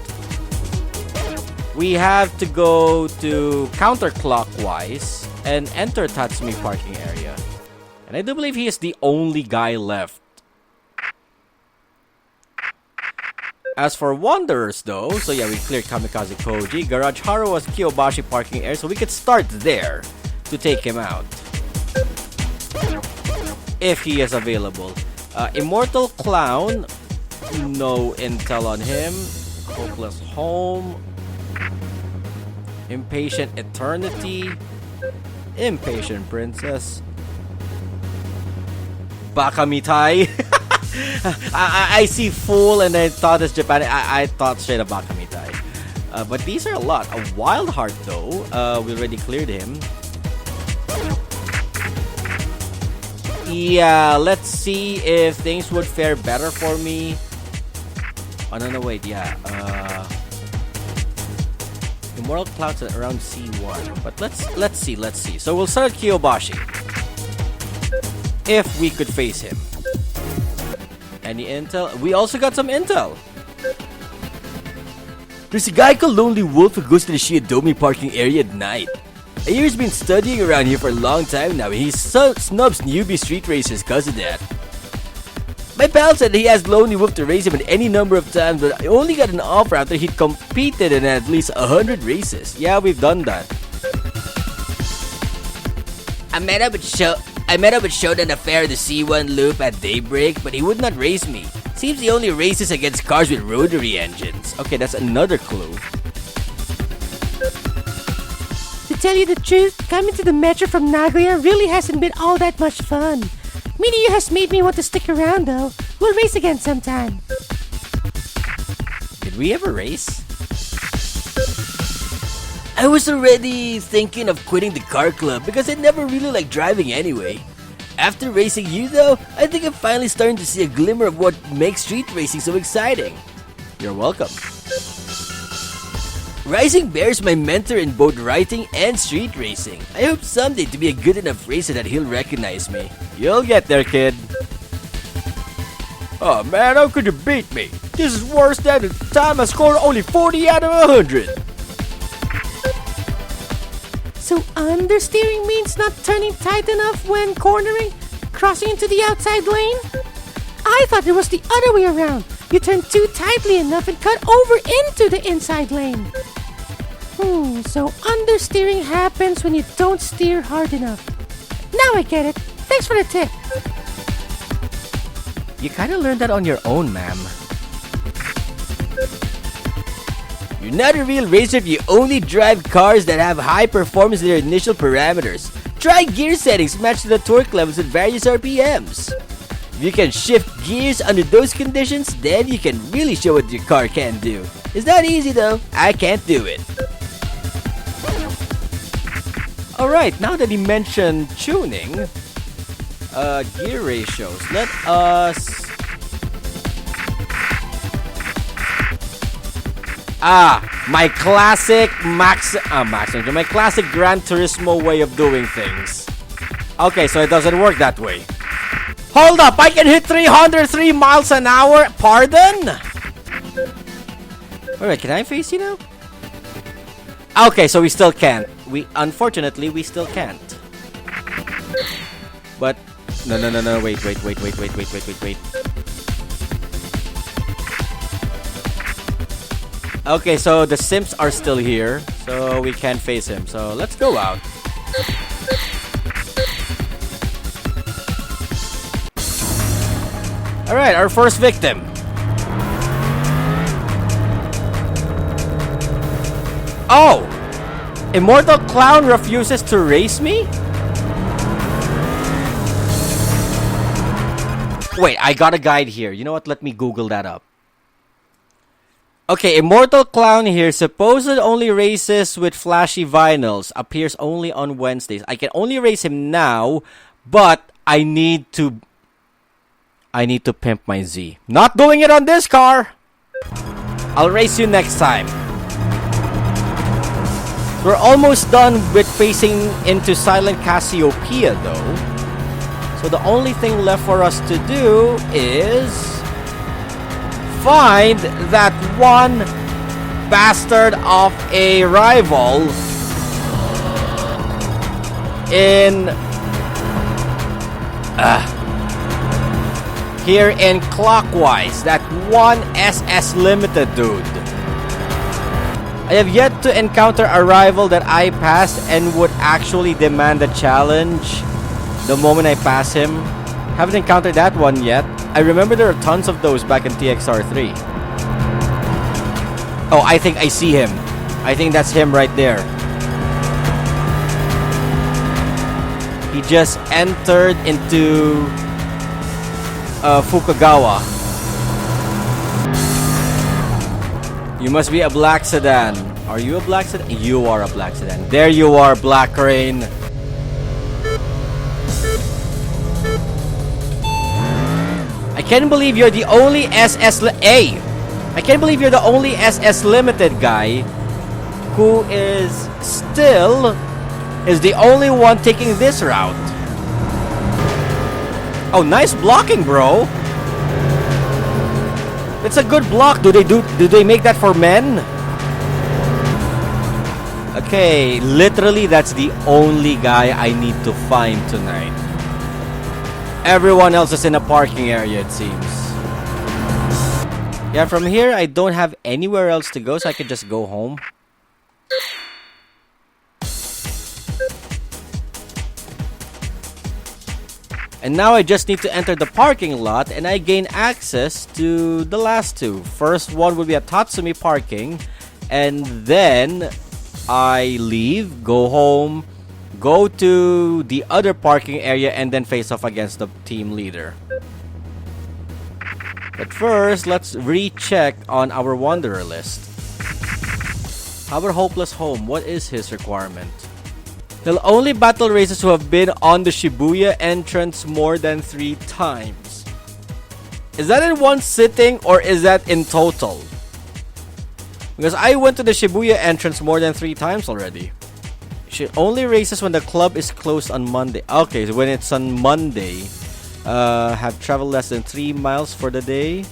we have to go to counterclockwise and enter Tatsumi Parking Area. And I do believe he is the only guy left. As for Wanderers though, so yeah, we cleared Kamikaze Koji. Garage Haru was Kiyobashi Parking Area, so we could start there to take him out. if he is available. Immortal Clown, no intel on him. Hopeless Home, Impatient Eternity, Impatient Princess, Bakamitai. I see Fool and I thought it's Japan. I thought straight up Bakamitai. But these are a lot. A Wild Heart though, we already cleared him. Yeah, let's see if things would fare better for me. Oh no, wait, yeah. Immortal Clouds at around C1. But let's see. So we'll start Kiyobashi. If we could face him. Any intel? We also got some intel. There's a guy called Lonely Wolf who goes to the Shiadomi parking area at night. I hear he's been studying around here for a long time now, and he snubs newbie street racers because of that. My pal said he asked Lonely Wolf to race him at any number of times, but I only got an offer after he'd competed in at least 100 races. Yeah, we've done that. I met up with Showdown Affair at the C1 loop at daybreak, but he would not race me. Seems he only races against cars with rotary engines. Okay, that's another clue. To tell you the truth, coming to the metro from Nagoya really hasn't been all that much fun. Meeting you has made me want to stick around though. We'll race again sometime. Did we ever race? I was already thinking of quitting the car club because I never really liked driving anyway. After racing you though, I think I'm finally starting to see a glimmer of what makes street racing so exciting. You're welcome. Rising Bear is my mentor in both writing and street racing. I hope someday to be a good enough racer that he'll recognize me. You'll get there, kid. Oh man, how could you beat me? This is worse than the time I scored only 40 out of 100. So understeering means not turning tight enough when cornering, crossing into the outside lane? I thought it was the other way around. You turn too tightly enough and cut over into the inside lane. So understeering happens when you don't steer hard enough. Now I get it. Thanks for the tip. You kinda learned that on your own, ma'am. You're not a real racer if you only drive cars that have high performance in their initial parameters. Try gear settings matched to the torque levels at various RPMs. If you can shift gears under those conditions, then you can really show what your car can do. It's not easy though. I can't do it. Alright, now that he mentioned tuning, gear ratios, let us... my classic my classic Gran Turismo way of doing things. Okay, so it doesn't work that way. Hold up, I can hit 303 miles an hour? Pardon? Alright, can I face you now? Okay, so we still can't. Unfortunately, we still can't. But, no, wait. Okay, so the simps are still here, so we can't face him. So let's go out. Alright, our first victim. Oh! Immortal Clown refuses to race me? Wait, I got a guide here. You know what? Let me Google that up. Okay, Immortal Clown here. Supposed only races with flashy vinyls. Appears only on Wednesdays. I can only race him now, but I need to pimp my Z. Not doing it on this car! I'll race you next time. We're almost done with facing into Silent Cassiopeia though. So the only thing left for us to do is find that one bastard of a rival in here in Clockwise, that one SS Limited dude. I have yet to encounter a rival that I passed and would actually demand a challenge the moment I pass him. Haven't encountered that one yet. I remember there are tons of those back in TXR3. Oh, I think I see him. I think that's him right there. He just entered into Fukagawa. You must be a black sedan. Are you a black sedan? You are a black sedan. There you are, Black Rain. I can't believe you're the only I can't believe you're the only SS Limited guy who is the only one taking this route. Oh, nice blocking, bro. It's a good block. Do they make that for men? Okay, literally that's the only guy I need to find tonight. Everyone else is in a parking area, it seems. Yeah, from here I don't have anywhere else to go, so I can just go home. And now I just need to enter the parking lot and I gain access to the last two. First one will be at Tatsumi parking, and then I leave, go home, go to the other parking area, and then face off against the team leader. But first, let's recheck on our Wanderer list. Our Hopeless Home, what is his requirement? He'll only battle racers who have been on the Shibuya entrance more than 3 times. Is that in one sitting or is that in total? Because I went to the Shibuya entrance more than 3 times already. She only races when the club is closed on Monday. Okay, so when it's on Monday, have traveled less than 3 miles for the day.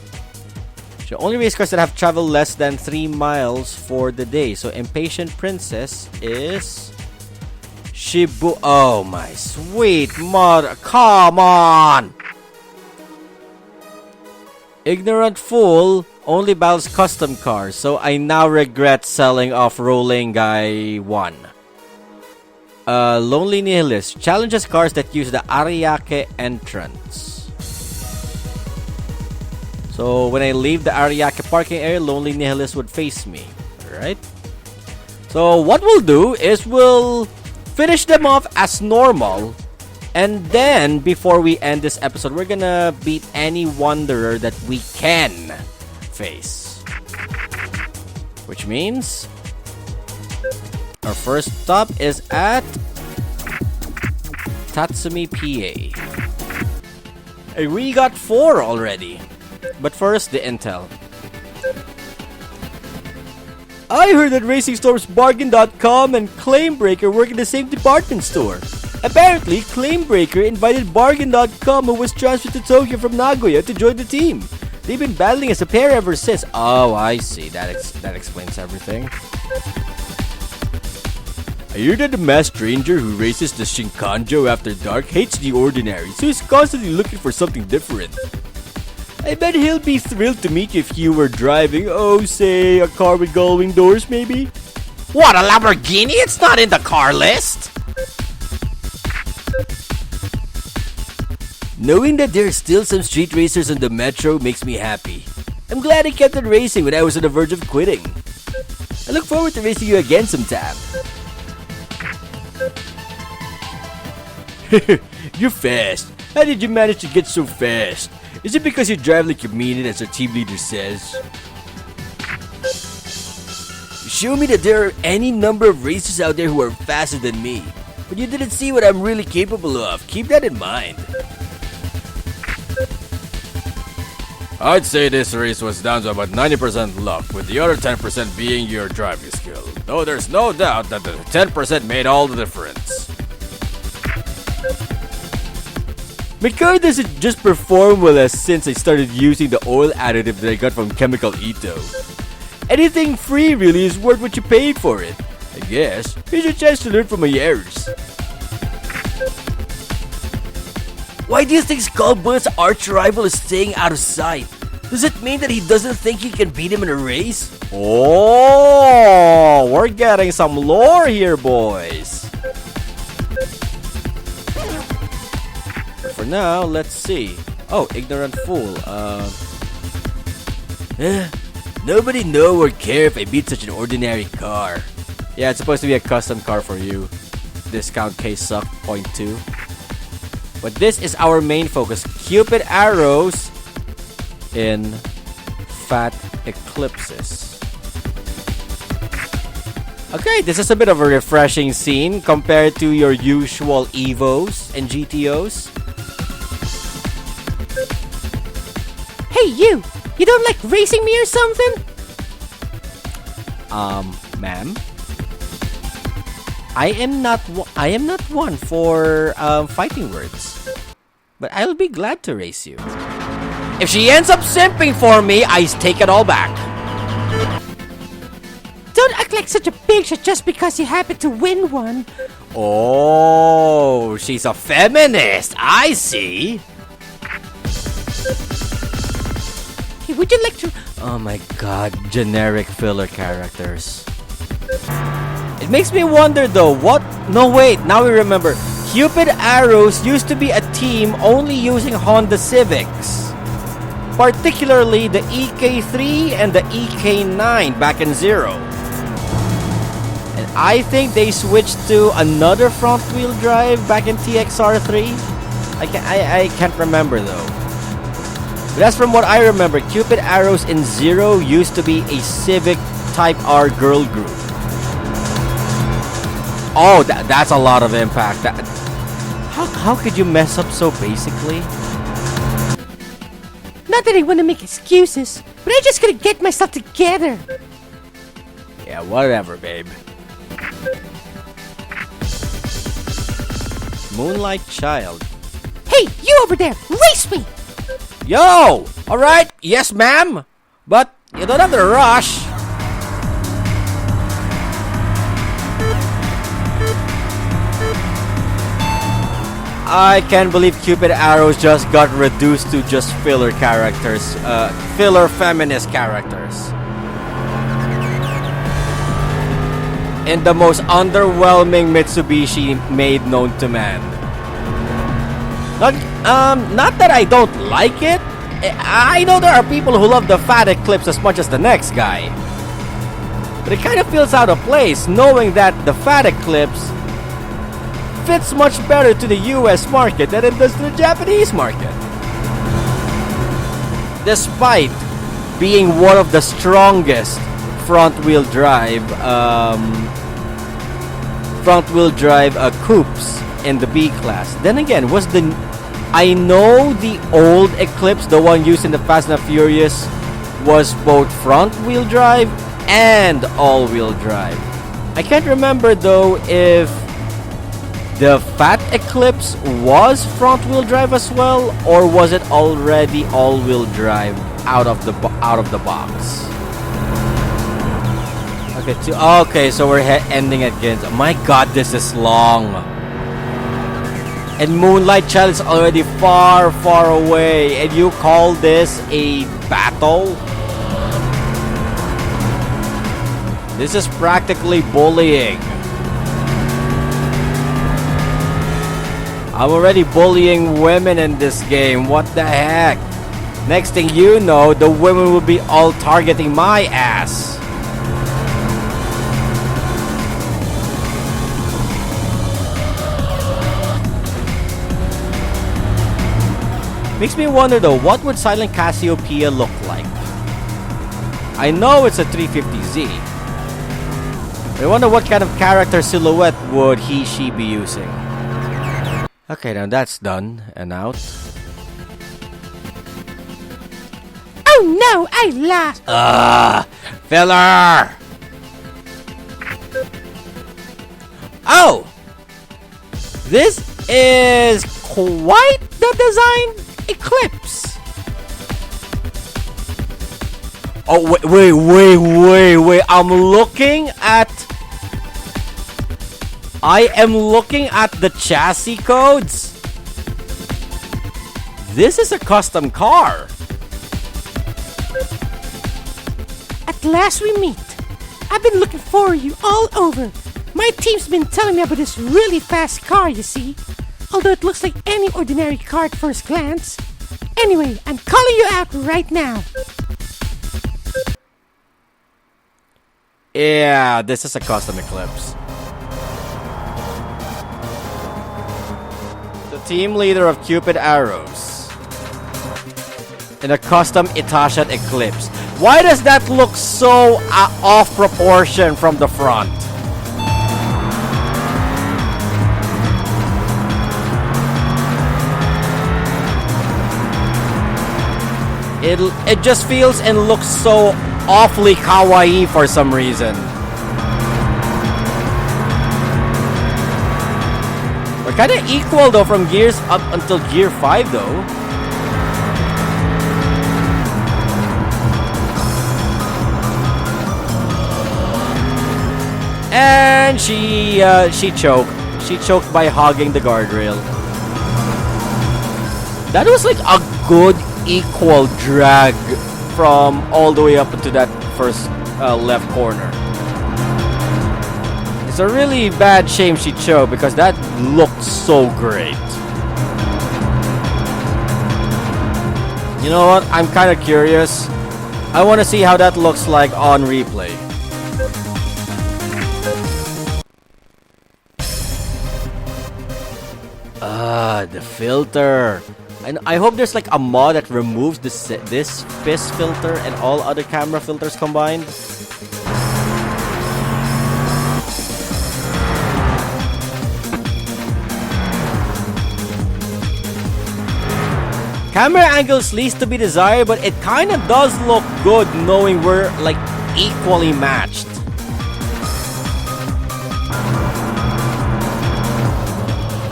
She only race cars that have traveled less than 3 miles for the day. So Impatient Princess is Shibu. Oh my sweet mother! Come on! Ignorant Fool only battles custom cars, so I now regret selling off Rolling Guy 1. Lonely Nihilist challenges cars that use the Ariake entrance. So when I leave the Ariake parking area, Lonely Nihilist would face me. Alright? So what we'll do is we'll finish them off as normal. And then, before we end this episode, we're gonna beat any Wanderer that we can face. Which means our first stop is at Tatsumi, PA. And we got 4 already. But first, the intel. I heard that RacingStormsBargain.com and Claimbreaker work in the same department store. Apparently, Claimbreaker invited Bargain.com, who was transferred to Tokyo from Nagoya, to join the team. They've been battling as a pair ever since. Oh, I see. That explains everything. I hear that the masked stranger who races the Shinkanjo after dark hates the ordinary, so he's constantly looking for something different. I bet he'll be thrilled to meet you if you were driving, say, a car with gullwing doors, maybe? What, a Lamborghini? It's not in the car list! Knowing that there are still some street racers on the metro makes me happy. I'm glad I kept on racing when I was on the verge of quitting. I look forward to racing you again sometime. You're fast. How did you manage to get so fast? Is it because you drive like a mean, as our team leader says? You show me that there are any number of racers out there who are faster than me, but you didn't see what I'm really capable of. Keep that in mind. I'd say this race was down to about 90% luck, with the other 10% being your driving skill. Though there's no doubt that the 10% made all the difference. My car doesn't just perform well since I started using the oil additive that I got from Chemical Ito. Anything free really is worth what you paid for it. I guess. Here's your chance to learn from my errors. Why do you think Skullbullet's arch rival is staying out of sight? Does it mean that he doesn't think he can beat him in a race? Oh, we're getting some lore here, boys. for now, let's see. Oh, ignorant fool. Nobody know or care if I beat such an ordinary car. Yeah, it's supposed to be a custom car for you. Discount case suck, point 2. But this is our main focus. Cupid arrows in fat eclipses. Okay, this is a bit of a refreshing scene compared to your usual Evos and GTOs. Hey, you! You don't like racing me or something? Ma'am? I am not one for fighting words. But I'll be glad to race you. If she ends up simping for me, I take it all back. Don't act like such a big shot just because you happen to win one. Oh, she's a feminist. I see. Hey, would you like to... Oh my god, generic filler characters. It makes me wonder though, what? No wait, now we remember. Cupid Arrows used to be a team only using Honda Civics. Particularly the EK3 and the EK9 back in Zero. And I think they switched to another front wheel drive back in TXR3. I can't remember though. But that's from what I remember. Cupid Arrows in Zero used to be a Civic Type R girl group. Oh, that's a lot of impact. How could you mess up so basically? Not that I want to make excuses, but I just gotta get myself together. Yeah, whatever, babe. Moonlight Child. Hey, you over there! Race me! Yo! Alright, yes ma'am! But you don't have to rush. I can't believe Cupid Arrows just got reduced to just filler characters. Filler feminist characters. In the most underwhelming Mitsubishi made known to man. Not that I don't like it. I know there are people who love the fat Eclipse as much as the next guy. But it kind of feels out of place knowing that the fat Eclipse fits much better to the US market than it does to the Japanese market. Despite being one of the strongest front-wheel drive coupes in the B class. Then again, I know the old Eclipse, the one used in the Fast and the Furious, was both front-wheel drive and all-wheel drive. I can't remember though if the Fat Eclipse was front-wheel drive as well, or was it already all-wheel drive out of the box? Okay, so we're ending again. My God, this is long. And Moonlight Child is already far, far away, and you call this a battle? This is practically bullying. I'm already bullying women in this game. What the heck? Next thing you know, the women will be all targeting my ass. Makes me wonder though, what would Silent Cassiopeia look like? I know it's a 350Z. I wonder what kind of character silhouette would she be using. Okay, now that's done and out. Oh no, I lost! Filler! Oh! This is quite the design Eclipse. Oh, wait. I am looking at the chassis codes. This is a custom car. At last we meet. I've been looking for you all over. My team's been telling me about this really fast car, you see. although it looks like any ordinary car at first glance. Anyway, I'm calling you out right now. Yeah, this is a custom Eclipse. The team leader of Cupid Arrows. In a custom Itasha Eclipse. Why does that look so off proportion from the front? It just feels and looks so awfully kawaii for some reason. We're kind of equal though from gears up until gear 5 though. And she choked. She choked by hogging the guardrail. That was like a good equal drag from all the way up into that first left corner. It's a really bad shame she choked because that looked so great. You know what? I'm kind of curious. I want to see how that looks like on replay. The filter. And I hope there's like a mod that removes this FIS filter and all other camera filters combined. Camera angles leaves to be desired, but it kind of does look good knowing we're like equally matched.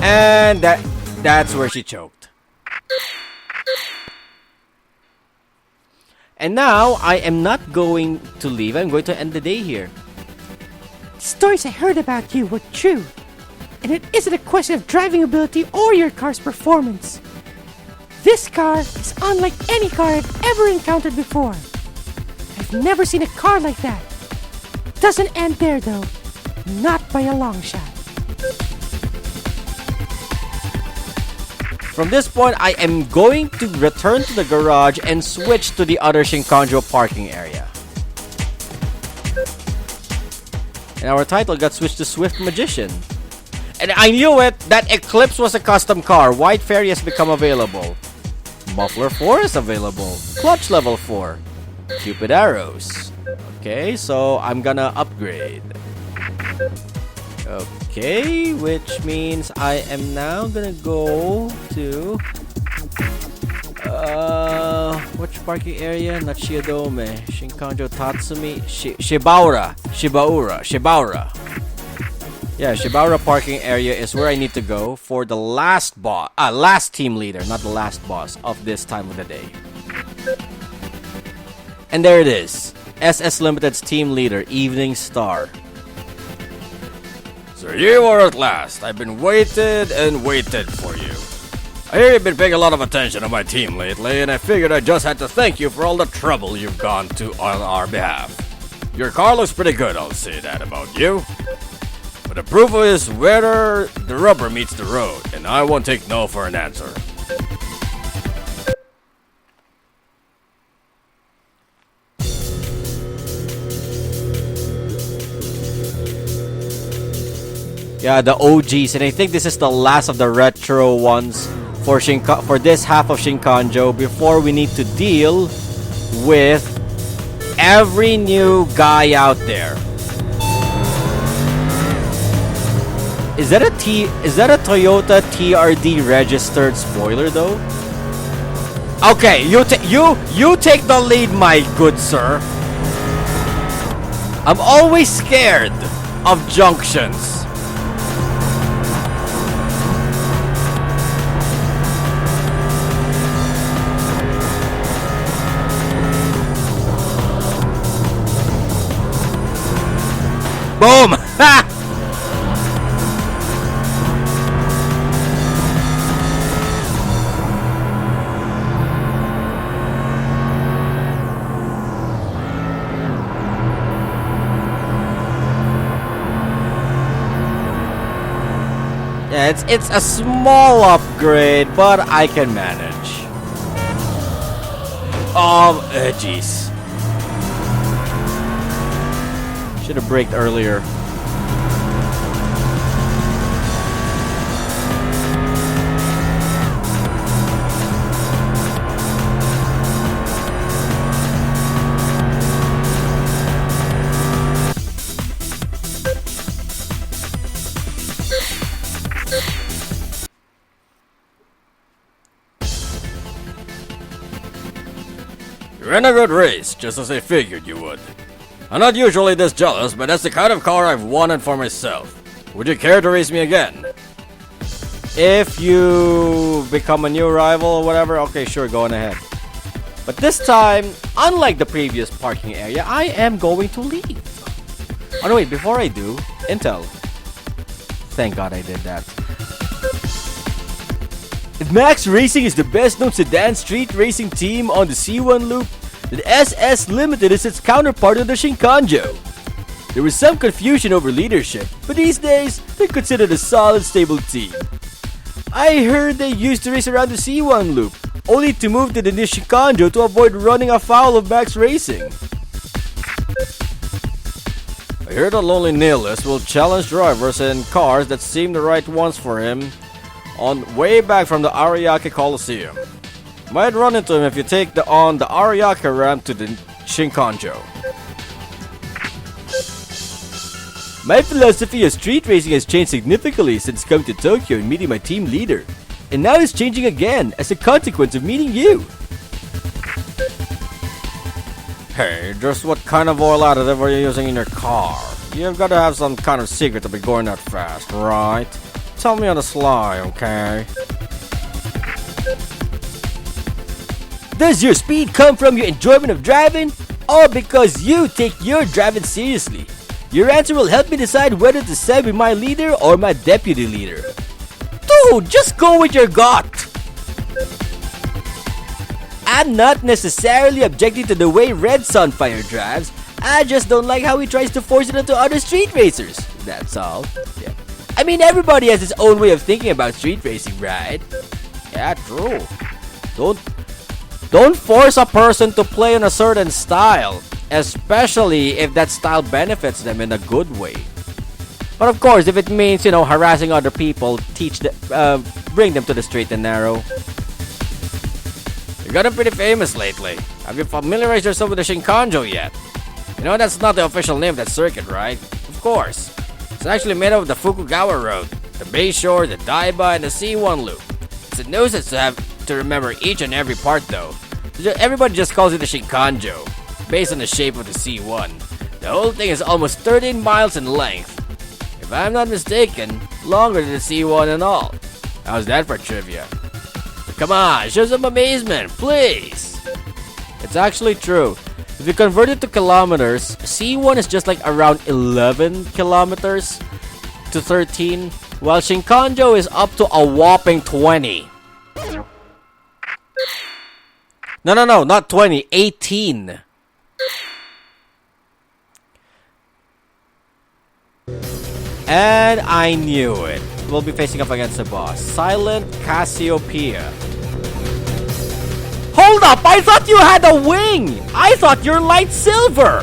And that's where she choked. And now, I am not going to leave. I'm going to end the day here. Stories I heard about you were true. And it isn't a question of driving ability or your car's performance. This car is unlike any car I've ever encountered before. I've never seen a car like that. Doesn't end there though. Not by a long shot. From this point, I am going to return to the garage and switch to the other Shinkanjo parking area. And our title got switched to Swift Magician. And I knew it! That Eclipse was a custom car. White Fairy has become available. Muffler 4 is available. Clutch level 4. Cupid Arrows. Okay, so I'm gonna upgrade. Okay, which means I am now gonna go to which parking area? Not Shiodome, Shinkanjo Tatsumi, Shibaura. Yeah, Shibaura parking area is where I need to go for the last team leader, not the last boss of this time of the day. And there it is. SS Limited's team leader, Evening Star. So you are at last. I've been waited and waited for you. I hear you've been paying a lot of attention to my team lately, and I figured I just had to thank you for all the trouble you've gone to on our behalf. Your car looks pretty good, I'll say that about you. But the proof is where the rubber meets the road, and I won't take no for an answer. Yeah, the OGs, and I think this is the last of the retro ones for this half of Shinkanjo before we need to deal with every new guy out there. Is that a Toyota TRD registered spoiler though? Okay, you take the lead, my good sir. I'm always scared of junctions. Boom! Ha! Yeah, it's a small upgrade, but I can manage. Jeez. Should have braked earlier. You ran a good race, just as I figured you would. I'm not usually this jealous, but that's the kind of car I've wanted for myself. Would you care to race me again? If you become a new rival or whatever, okay, sure, go on ahead. But this time, unlike the previous parking area, I am going to leave. Oh no, wait, before I do, Intel. Thank God I did that. If Max Racing is the best known sedan street racing team on the C1 loop, then SS Limited is its counterpart of the Shinkanjo. There was some confusion over leadership, but these days, they're considered a solid, stable team. I heard they used to race around the C1 loop, only to move to the new Shinkanjo to avoid running afoul of Max Racing. I heard a lonely nihilist will challenge drivers in cars that seem the right ones for him on way back from the Ariake Coliseum. Might run into him if you take the Ariake ramp to the Shinkanjo. My philosophy of street racing has changed significantly since coming to Tokyo and meeting my team leader. And now it's changing again as a consequence of meeting you. Hey, just what kind of oil additive are you using in your car? You've got to have some kind of secret to be going that fast, right? Tell me on the sly, okay? Does your speed come from your enjoyment of driving, or because you take your driving seriously? Your answer will help me decide whether to side with my leader or my deputy leader. Dude, just go with your gut! I'm not necessarily objecting to the way Red Sunfire drives. I just don't like how he tries to force it onto other street racers. That's all. Yeah. I mean, everybody has his own way of thinking about street racing, right? Yeah, true. Don't force a person to play in a certain style, especially if that style benefits them in a good way. But of course, if it means, harassing other people, bring them to the straight and narrow. You've gotten pretty famous lately. Have you familiarized yourself with the Shinkanjo yet? You know that's not the official name of that circuit, right? Of course. It's actually made up of the Fukugawa Road, the Bayshore, the Daiba, and the C1 Loop. It's a nuisance to have to remember each and every part though. Everybody just calls it the Shinkanjo, based on the shape of the C1. The whole thing is almost 13 miles in length. If I'm not mistaken, longer than the C1 and all. How's that for trivia? Come on, show some amazement, please! It's actually true. If you convert it to kilometers, C1 is just like around 11 kilometers to 13, while Shinkanjo is up to a whopping 20. No, not 20, 18. And I knew it. We'll be facing up against the boss. Silent Cassiopeia. Hold up! I thought you had a wing! I thought you're light silver!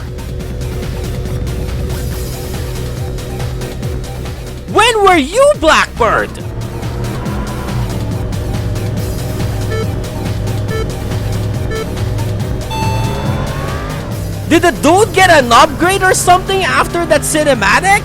When were you Blackbird? Did the dude get an upgrade or something after that cinematic?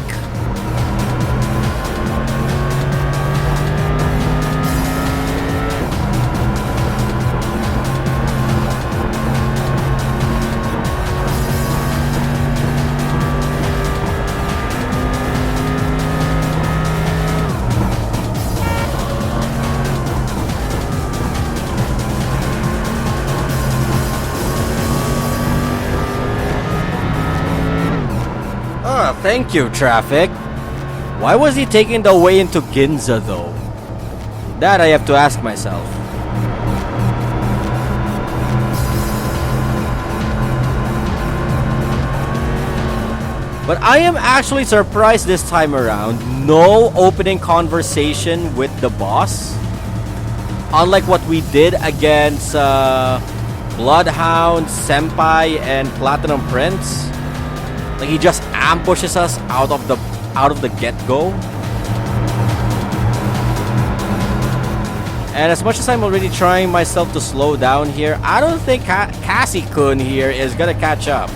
Thank you, traffic. Why was he taking the way into Ginza, though? That I have to ask myself. But I am actually surprised this time around. No opening conversation with the boss. Unlike what we did against Bloodhound, Senpai, and Platinum Prince. Like he just ambushes us out of the get-go. And as much as I'm already trying myself to slow down here, I don't think Cassie-kun here is gonna catch up.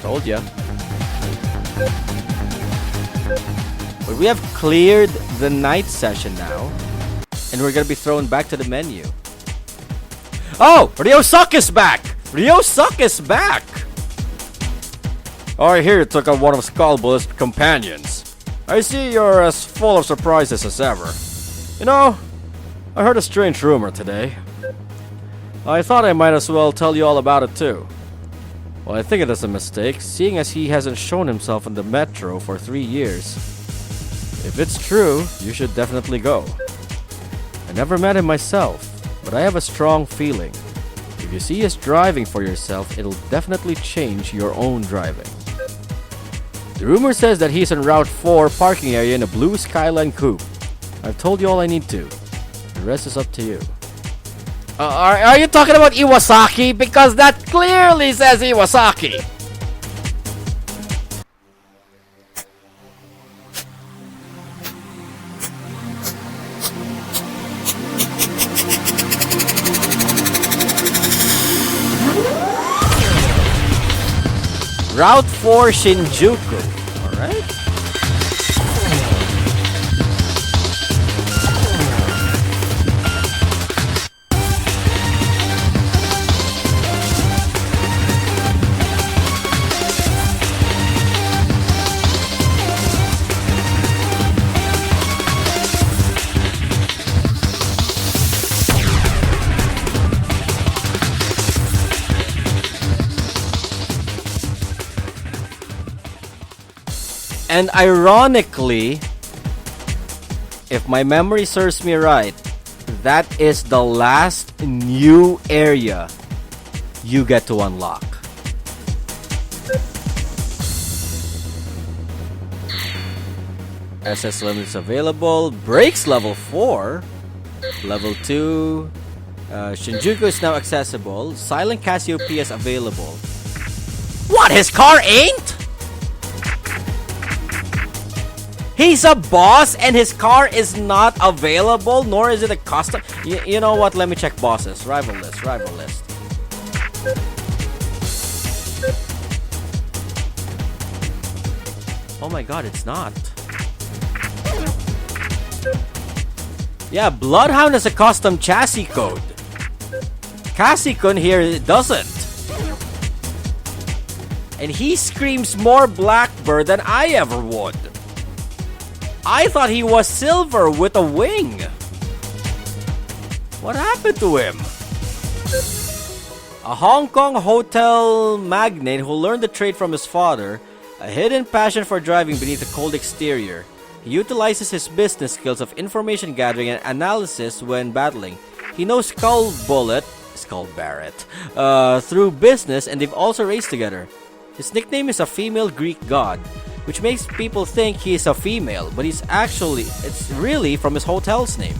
Told ya. But we have cleared the night session now. And we're gonna be thrown back to the menu. Oh! Ryosuke is back! Ryosuke is back! I hear you took out one of Skullbullet's companions. I see you're as full of surprises as ever. You know, I heard a strange rumor today. I thought I might as well tell you all about it too. Well, I think it is a mistake, seeing as he hasn't shown himself in the metro for 3 years. If it's true, you should definitely go. I never met him myself, but I have a strong feeling. If you see us driving for yourself, it'll definitely change your own driving. The rumor says that he's in Route 4 parking area in a blue Skyline coupe. I've told you all I need to. The rest is up to you. Are you talking about Iwasaki? Because that clearly says Iwasaki. Route 4 Shinjuku. Alright. And ironically, if my memory serves me right, that is the last new area you get to unlock. SS limits available. Brakes level 4. Level 2. Shinjuku is now accessible. Silent Cassiopeia is available. What? His car ain't? He's a boss and his car is not available, nor is it a custom. You know what? Let me check bosses. Rival list. Oh my god, it's not. Yeah, Bloodhound has a custom chassis code. Cassie-kun here doesn't. And he screams more Blackbird than I ever would. I thought he was silver with a wing. What happened to him? A Hong Kong hotel magnate who learned the trade from his father, a hidden passion for driving beneath a cold exterior. He utilizes his business skills of information gathering and analysis when battling. He knows Skull Barrett, through business, and they've also raced together. His nickname is a female Greek god, which makes people think he is a female, but it's really from his hotel's name.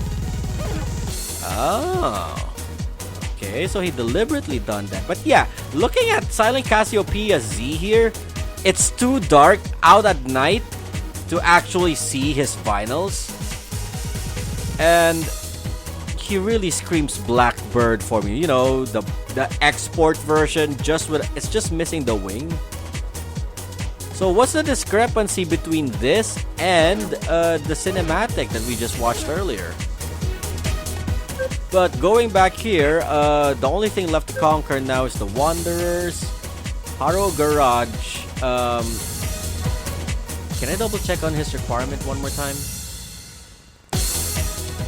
Oh. Okay, so he deliberately done that. But yeah, looking at Silent Cassiopeia Z here, it's too dark out at night to actually see his finals. And he really screams Blackbird for me. You know, the export version, it's just missing the wing. So what's the discrepancy between this and the cinematic that we just watched earlier? But going back here, the only thing left to conquer now is the Wanderers, Haro Garage. Can I double check on his requirement one more time?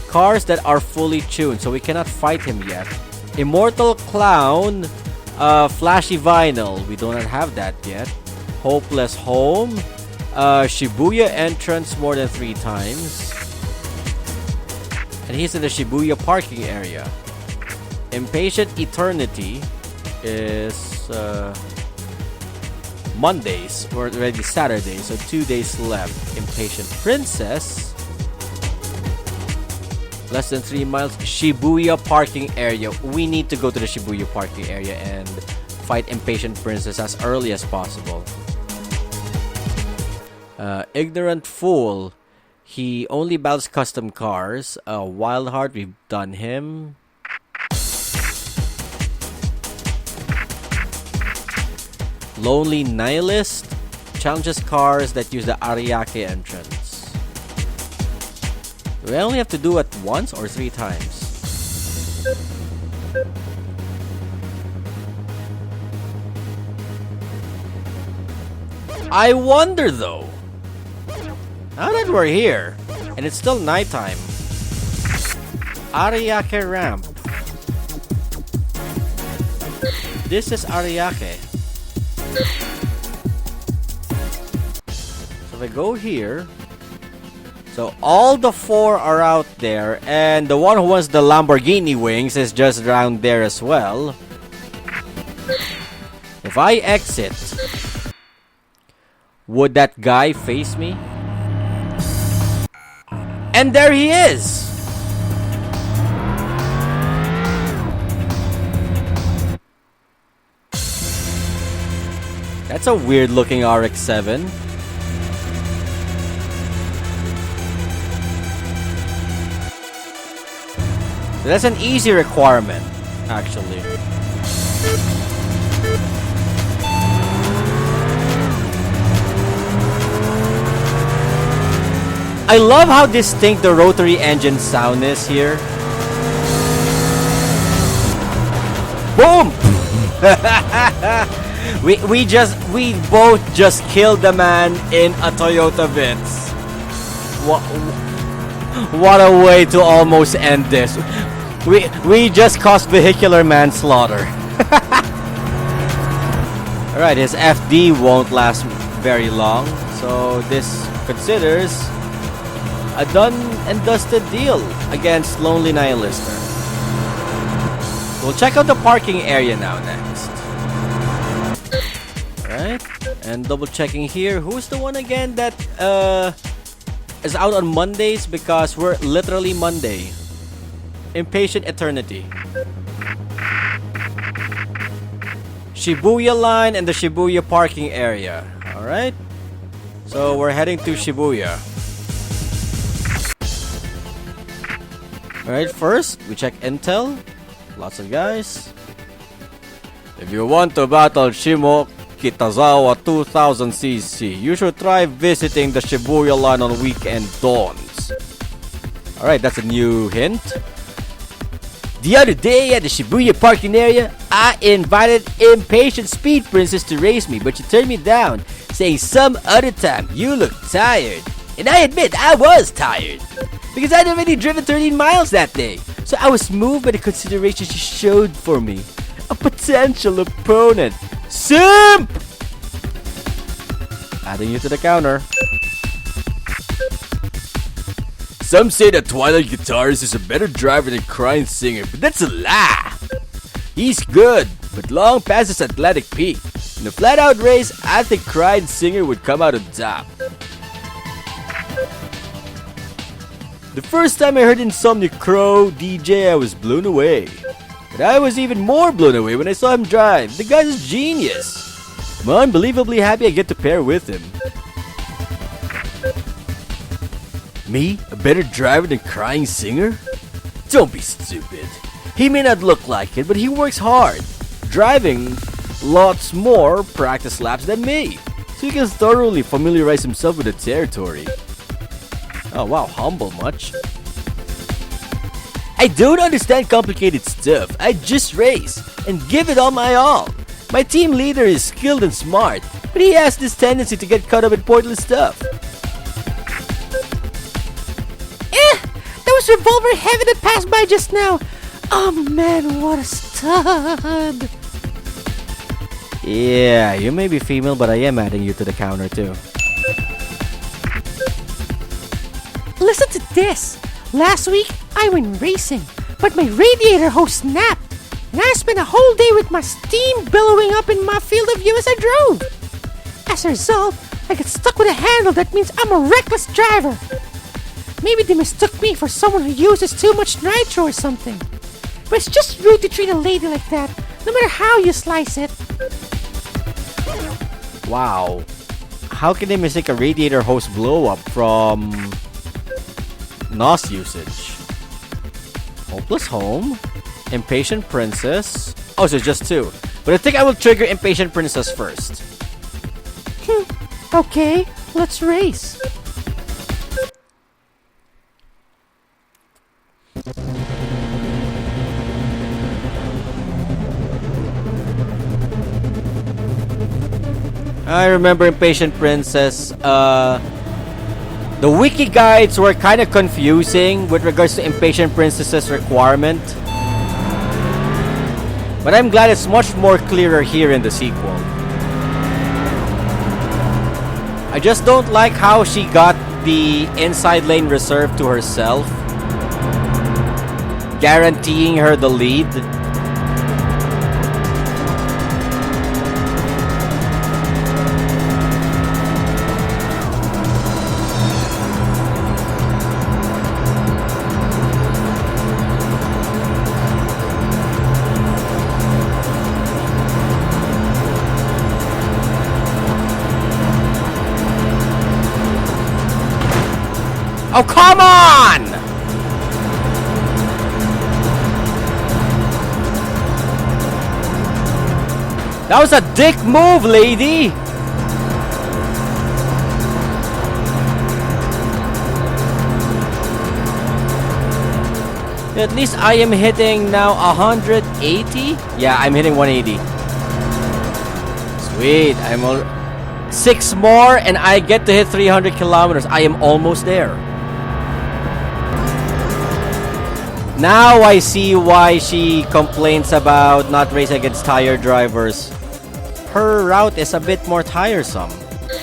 Cars that are fully tuned, so we cannot fight him yet. Immortal Clown, Flashy Vinyl, we do not have that yet. Hopeless Home, Shibuya entrance more than 3 times. And he's in the Shibuya parking area. Impatient Eternity is Mondays. We're already Saturday, so 2 days left. Impatient Princess. Less than 3 miles. Shibuya parking area. We need to go to the Shibuya parking area and fight Impatient Princess as early as possible. Ignorant Fool. He only battles custom cars. Wildheart, we've done him. Lonely Nihilist challenges cars that use the Ariake entrance. Do I only have to do it once or 3 times? I wonder though. Now that we're here, and it's still nighttime. Ariake ramp. This is Ariake. So if I go here, so all the 4 are out there, and the one who wants the Lamborghini wings is just around there as well. If I exit, would that guy face me? And there he is! That's a weird looking RX-7. So that's an easy requirement, actually. I love how distinct the rotary engine sound is here. Boom! we both just killed the man in a Toyota Vitz. What a way to almost end this. We just caused vehicular manslaughter. Alright, his FD won't last very long, so this considers a done and dusted deal against Lonely Nihilister. We'll check out the parking area now next. Alright, and double checking here. Who's the one again that is out on Mondays? Because we're literally Monday. Impatient Eternity. Shibuya line and the Shibuya parking area. Alright, so we're heading to Shibuya. Alright, first, we check intel. Lots of guys. If you want to battle Shimo Kitazawa 2000cc, you should try visiting the Shibuya line on weekend dawns. Alright, that's a new hint. The other day at the Shibuya parking area, I invited Impatient Speed Princess to race me, but she turned me down, saying some other time you look tired. And I admit I was tired, because I'd already driven 13 miles that day. So I was moved by the consideration she showed for me. A potential opponent. Simp! Adding you to the counter. Some say that Twilight Guitarist is a better driver than Crying Singer, but that's a lie. He's good, but long past his athletic peak. In a flat-out race, I think Crying Singer would come out on top. The first time I heard Insomnia Crow DJ, I was blown away. But I was even more blown away when I saw him drive. The guy's a genius. I'm unbelievably happy I get to pair with him. Me? A better driver than Crying Singer? Don't be stupid. He may not look like it, but he works hard. Driving lots more practice laps than me. So he can thoroughly familiarize himself with the territory. Oh wow, humble much. I don't understand complicated stuff. I just race and give it all my all. My team leader is skilled and smart, but he has this tendency to get caught up in pointless stuff. That was Revolver Heavy that passed by just now. Oh man, what a stud. Yeah, you may be female, but I am adding you to the counter too. Listen to this. Last week, I went racing, but my radiator hose snapped, and I spent a whole day with my steam billowing up in my field of view as I drove. As a result, I get stuck with a handle that means I'm a reckless driver. Maybe they mistook me for someone who uses too much nitro or something. But it's just rude to treat a lady like that, no matter how you slice it. Wow. How can they mistake a radiator hose blow up from NOS usage? Hopeless Home, Impatient Princess. Oh, so just 2. But I think I will trigger Impatient Princess first. Okay, let's race. I remember Impatient Princess. The wiki guides were kind of confusing with regards to Impatient Princess's requirement. But I'm glad it's much more clearer here in the sequel. I just don't like how she got the inside lane reserved to herself, guaranteeing her the lead. Oh, come on! That was a dick move, lady! At least I am hitting now 180? Yeah, I'm hitting 180. Sweet, I'm all 6 more and I get to hit 300 kilometers. I am almost there. Now I see why she complains about not racing against tired drivers. Her route is a bit more tiresome,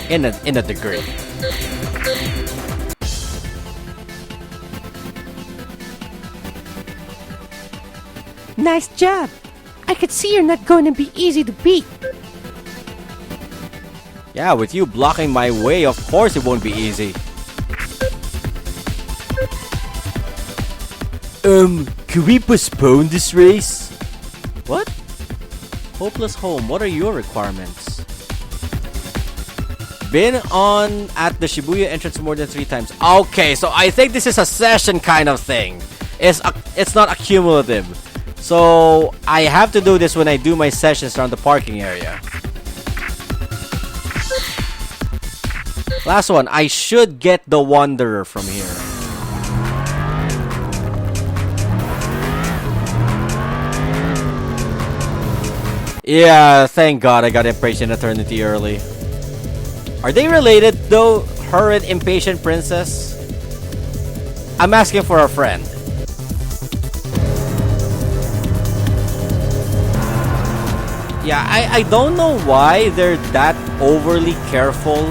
in a degree. Nice job. I could see you're not going to be easy to beat. Yeah, with you blocking my way, of course it won't be easy. Can we postpone this race? What? Hopeless Home, what are your requirements? Been on at the Shibuya entrance more than 3 times. Okay, so I think this is a session kind of thing. It's not accumulative. So I have to do this when I do my sessions around the parking area. Last one, I should get the Wanderer from here. Yeah, thank God I got Impatient Eternity early. Are they related though, her and Impatient Princess? I'm asking for a friend. Yeah, I don't know why they're that overly careful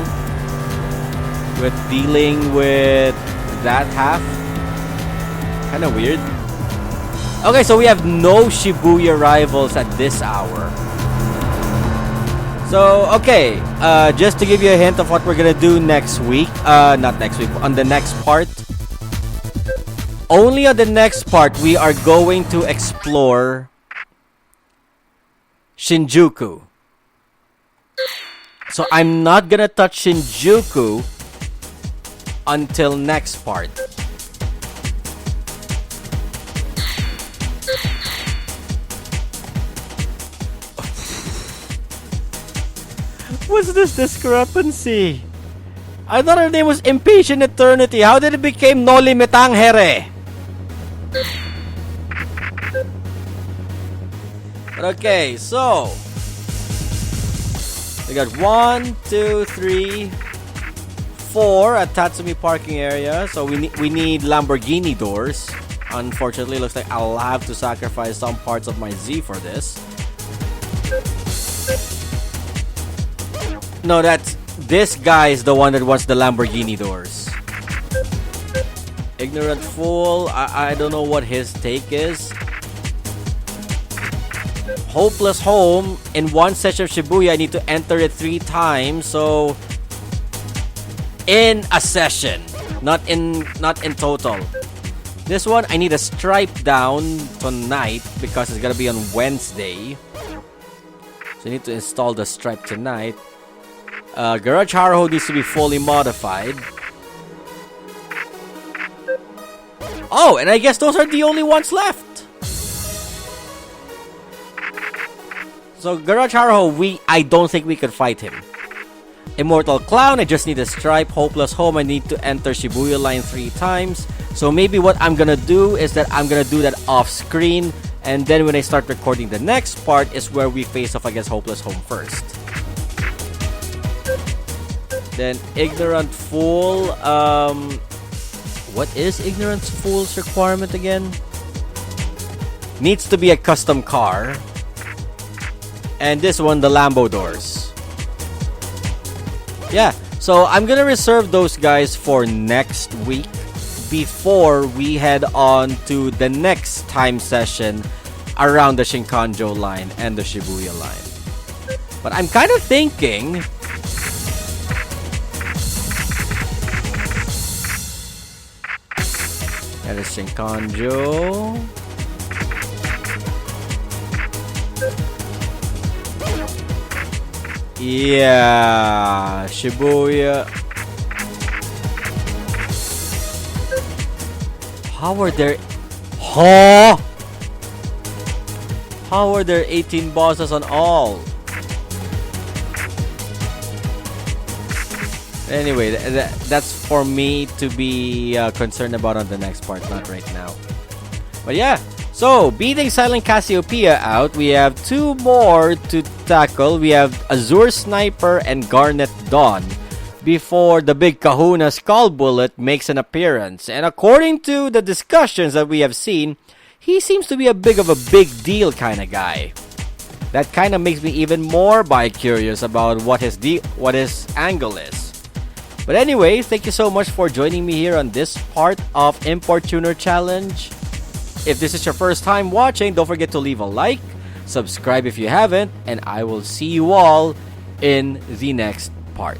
with dealing with that half. Kinda weird. Okay, so we have no Shibuya rivals at this hour. So, okay, just to give you a hint of what we're gonna do next week, not next week, on the next part. Only on the next part, we are going to explore Shinjuku. So, I'm not gonna touch Shinjuku until next part. What's this discrepancy? I thought her name was Impatient Eternity. How did it become No Limitang Here? Okay, so we got 1, 2, 3, 4 at Tatsumi parking area. So we need Lamborghini doors. Unfortunately, looks like I'll have to sacrifice some parts of my Z for this. No, this guy is the one that wants the Lamborghini doors. Ignorant fool. I don't know what his take is. Hopeless Home, in one session of Shibuya, I need to enter it 3 times. So, in a session, not in total. This one, I need a stripe down tonight because it's gonna be on Wednesday. So I need to install the stripe tonight. Garage Haruho needs to be fully modified. Oh, and I guess those are the only ones left. So Garage Haruho, I don't think we could fight him. Immortal Clown, I just need a stripe. Hopeless Home, I need to enter Shibuya line 3 times. So maybe what I'm gonna do is that I'm gonna do that off screen, and then when I start recording the next part is where we face off against Hopeless Home first. Then Ignorant Fool, what is Ignorant Fool's requirement again? Needs to be a custom car. And this one, the Lambo doors. Yeah, so I'm gonna reserve those guys for next week before we head on to the next time session around the Shinkanjo line and the Shibuya line. But I'm kind of thinking that is Shinkanjo. Yeah, Shibuya. How are there? Huh? How are there 18 bosses on all? Anyway, that's for me to be concerned about on the next part, not right now. But yeah. So, beating Silent Cassiopeia out, we have 2 more to tackle. We have Azure Sniper and Garnet Dawn before the big kahuna Skull Bullet makes an appearance. And according to the discussions that we have seen, he seems to be a big deal kind of guy. That kind of makes me even more bi-curious about what his angle is. But anyway, thank you so much for joining me here on this part of Import Tuner Challenge. If this is your first time watching, don't forget to leave a like, subscribe if you haven't, and I will see you all in the next part.